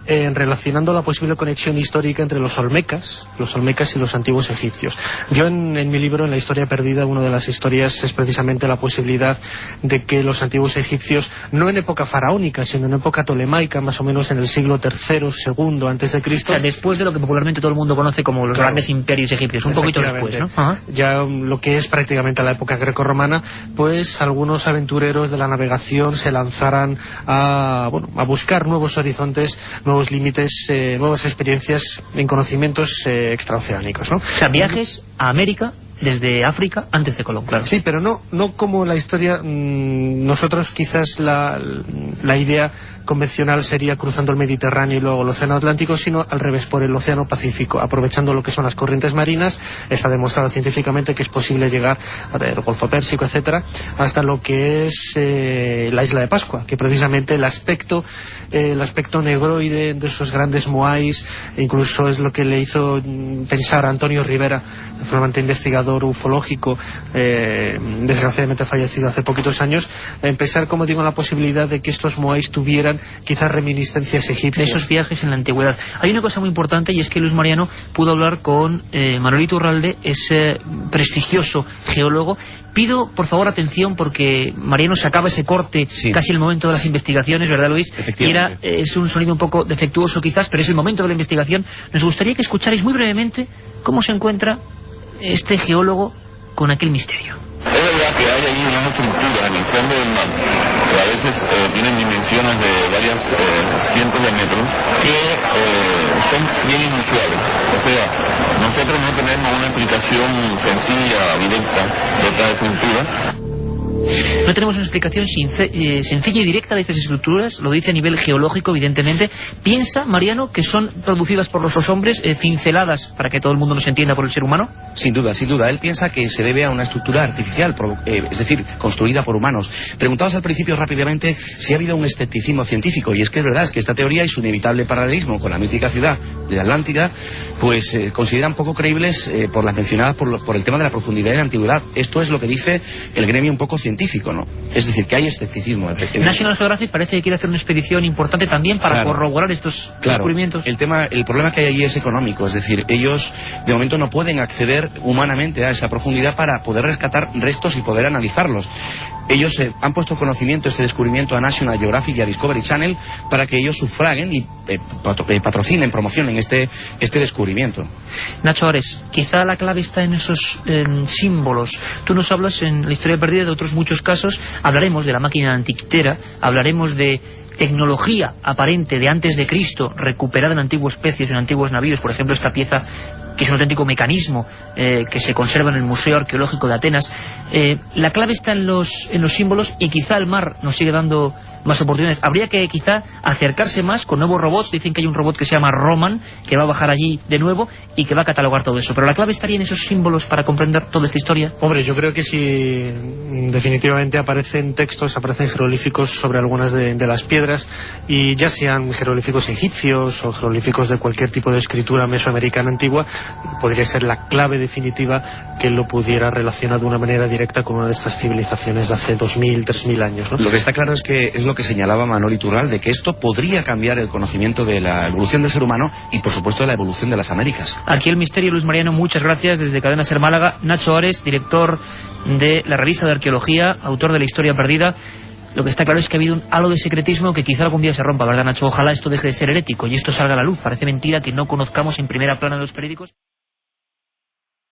relacionando la posible conexión histórica entre los olmecas y los antiguos egipcios. Yo en mi libro, en La historia perdida, una de las historias es precisamente la posibilidad de que los antiguos egipcios, no en época faraónica, sino en época tolemaica, más o menos en el siglo III, II antes de Cristo. O sea, después de lo que popularmente todo el mundo conoce como los grandes imperios egipcios, un poquito después, ¿no? Ajá. Ya lo que es prácticamente la época grecorromana, pues algunos aventureros de la navegación se lanzaran a buscar nuevos horizontes, nuevos límites, nuevas experiencias en conocimientos extraoceánicos, ¿no? O sea, viajes a América desde África antes de Colón, claro. Sí, pero no como la historia. Nosotros quizás la idea convencional sería cruzando el Mediterráneo y luego el Océano Atlántico, sino al revés, por el Océano Pacífico, aprovechando lo que son las corrientes marinas. Está demostrado científicamente que es posible llegar al Golfo Pérsico, etcétera, hasta lo que es la isla de Pascua, que precisamente el aspecto negroide de esos grandes moais, incluso es lo que le hizo pensar a Antonio Rivera, flamante investigador ufológico, desgraciadamente fallecido hace poquitos años, pensar, como digo, en la posibilidad de que estos moais tuvieran quizás reminiscencias egipcias. De esos viajes en la antigüedad. Hay una cosa muy importante, y es que Luis Mariano pudo hablar con Manolito Urralde, ese prestigioso geólogo. Pido, por favor, atención, porque Mariano sacaba ese corte casi el momento de las investigaciones, ¿verdad, Luis? Efectivamente. Y es un sonido un poco defectuoso quizás, pero es el momento de la investigación. Nos gustaría que escucharais muy brevemente cómo se encuentra este geólogo con aquel misterio. Es verdad que hay ahí una estructura en el fondo del mar, que a veces tienen dimensiones de varias cientos de metros, que son bien inusuales. O sea, nosotros no tenemos una explicación sencilla, directa de esta estructura. No tenemos una explicación sencilla y directa de estas estructuras, lo dice a nivel geológico, evidentemente. ¿Piensa, Mariano, que son producidas por los hombres, cinceladas, para que todo el mundo nos entienda, por el ser humano? Sin duda, sin duda. Él piensa que se debe a una estructura artificial, es decir, construida por humanos. Preguntados al principio rápidamente si ha habido un escepticismo científico, y es que es verdad, es que esta teoría y su inevitable paralelismo con la mítica ciudad de Atlántida, pues consideran poco creíbles por las mencionadas por el tema de la profundidad y la antigüedad. Esto es lo que dice el gremio un poco científico, ¿no? Es decir, que hay escepticismo. National Geographic parece que quiere hacer una expedición importante también para corroborar estos descubrimientos. El problema que hay allí es económico, es decir, ellos de momento no pueden acceder humanamente a esa profundidad para poder rescatar restos y poder analizarlos. Ellos han puesto conocimiento, este descubrimiento, a National Geographic y a Discovery Channel para que ellos sufraguen y patrocinen, promocionen este descubrimiento. Nacho Ares, quizá la clave está en esos símbolos. Tú nos hablas en La historia perdida de otros muchos casos. Hablaremos de la máquina antiquitera, hablaremos de tecnología aparente de antes de Cristo recuperada en antiguos pecios, en antiguos navíos. Por ejemplo, esta pieza que es un auténtico mecanismo que se conserva en el Museo Arqueológico de Atenas. La clave está en los símbolos, y quizá el mar nos sigue dando más oportunidades. Habría que quizá acercarse más con nuevos robots. Dicen que hay un robot que se llama Roman, que va a bajar allí de nuevo y que va a catalogar todo eso. Pero la clave estaría en esos símbolos para comprender toda esta historia. Hombre, yo creo que si definitivamente aparecen textos, aparecen jeroglíficos sobre algunas de las piedras. piedras, y ya sean jeroglíficos egipcios o jeroglíficos de cualquier tipo de escritura mesoamericana antigua, podría ser la clave definitiva que lo pudiera relacionar de una manera directa con una de estas civilizaciones de hace 2000, 3000 años, ¿no? Lo que está claro es que es lo que señalaba Manol Iturral, de que esto podría cambiar el conocimiento de la evolución del ser humano y, por supuesto, de la evolución de las Américas. Aquí el misterio, Luis Mariano, muchas gracias. Desde Cadena Ser Málaga, Nacho Ares, director de la revista de arqueología, autor de La Historia Perdida. Lo que está claro es que ha habido un halo de secretismo que quizá algún día se rompa, ¿verdad, Nacho? Ojalá esto deje de ser herético y esto salga a la luz. Parece mentira que no conozcamos en primera plana en los periódicos.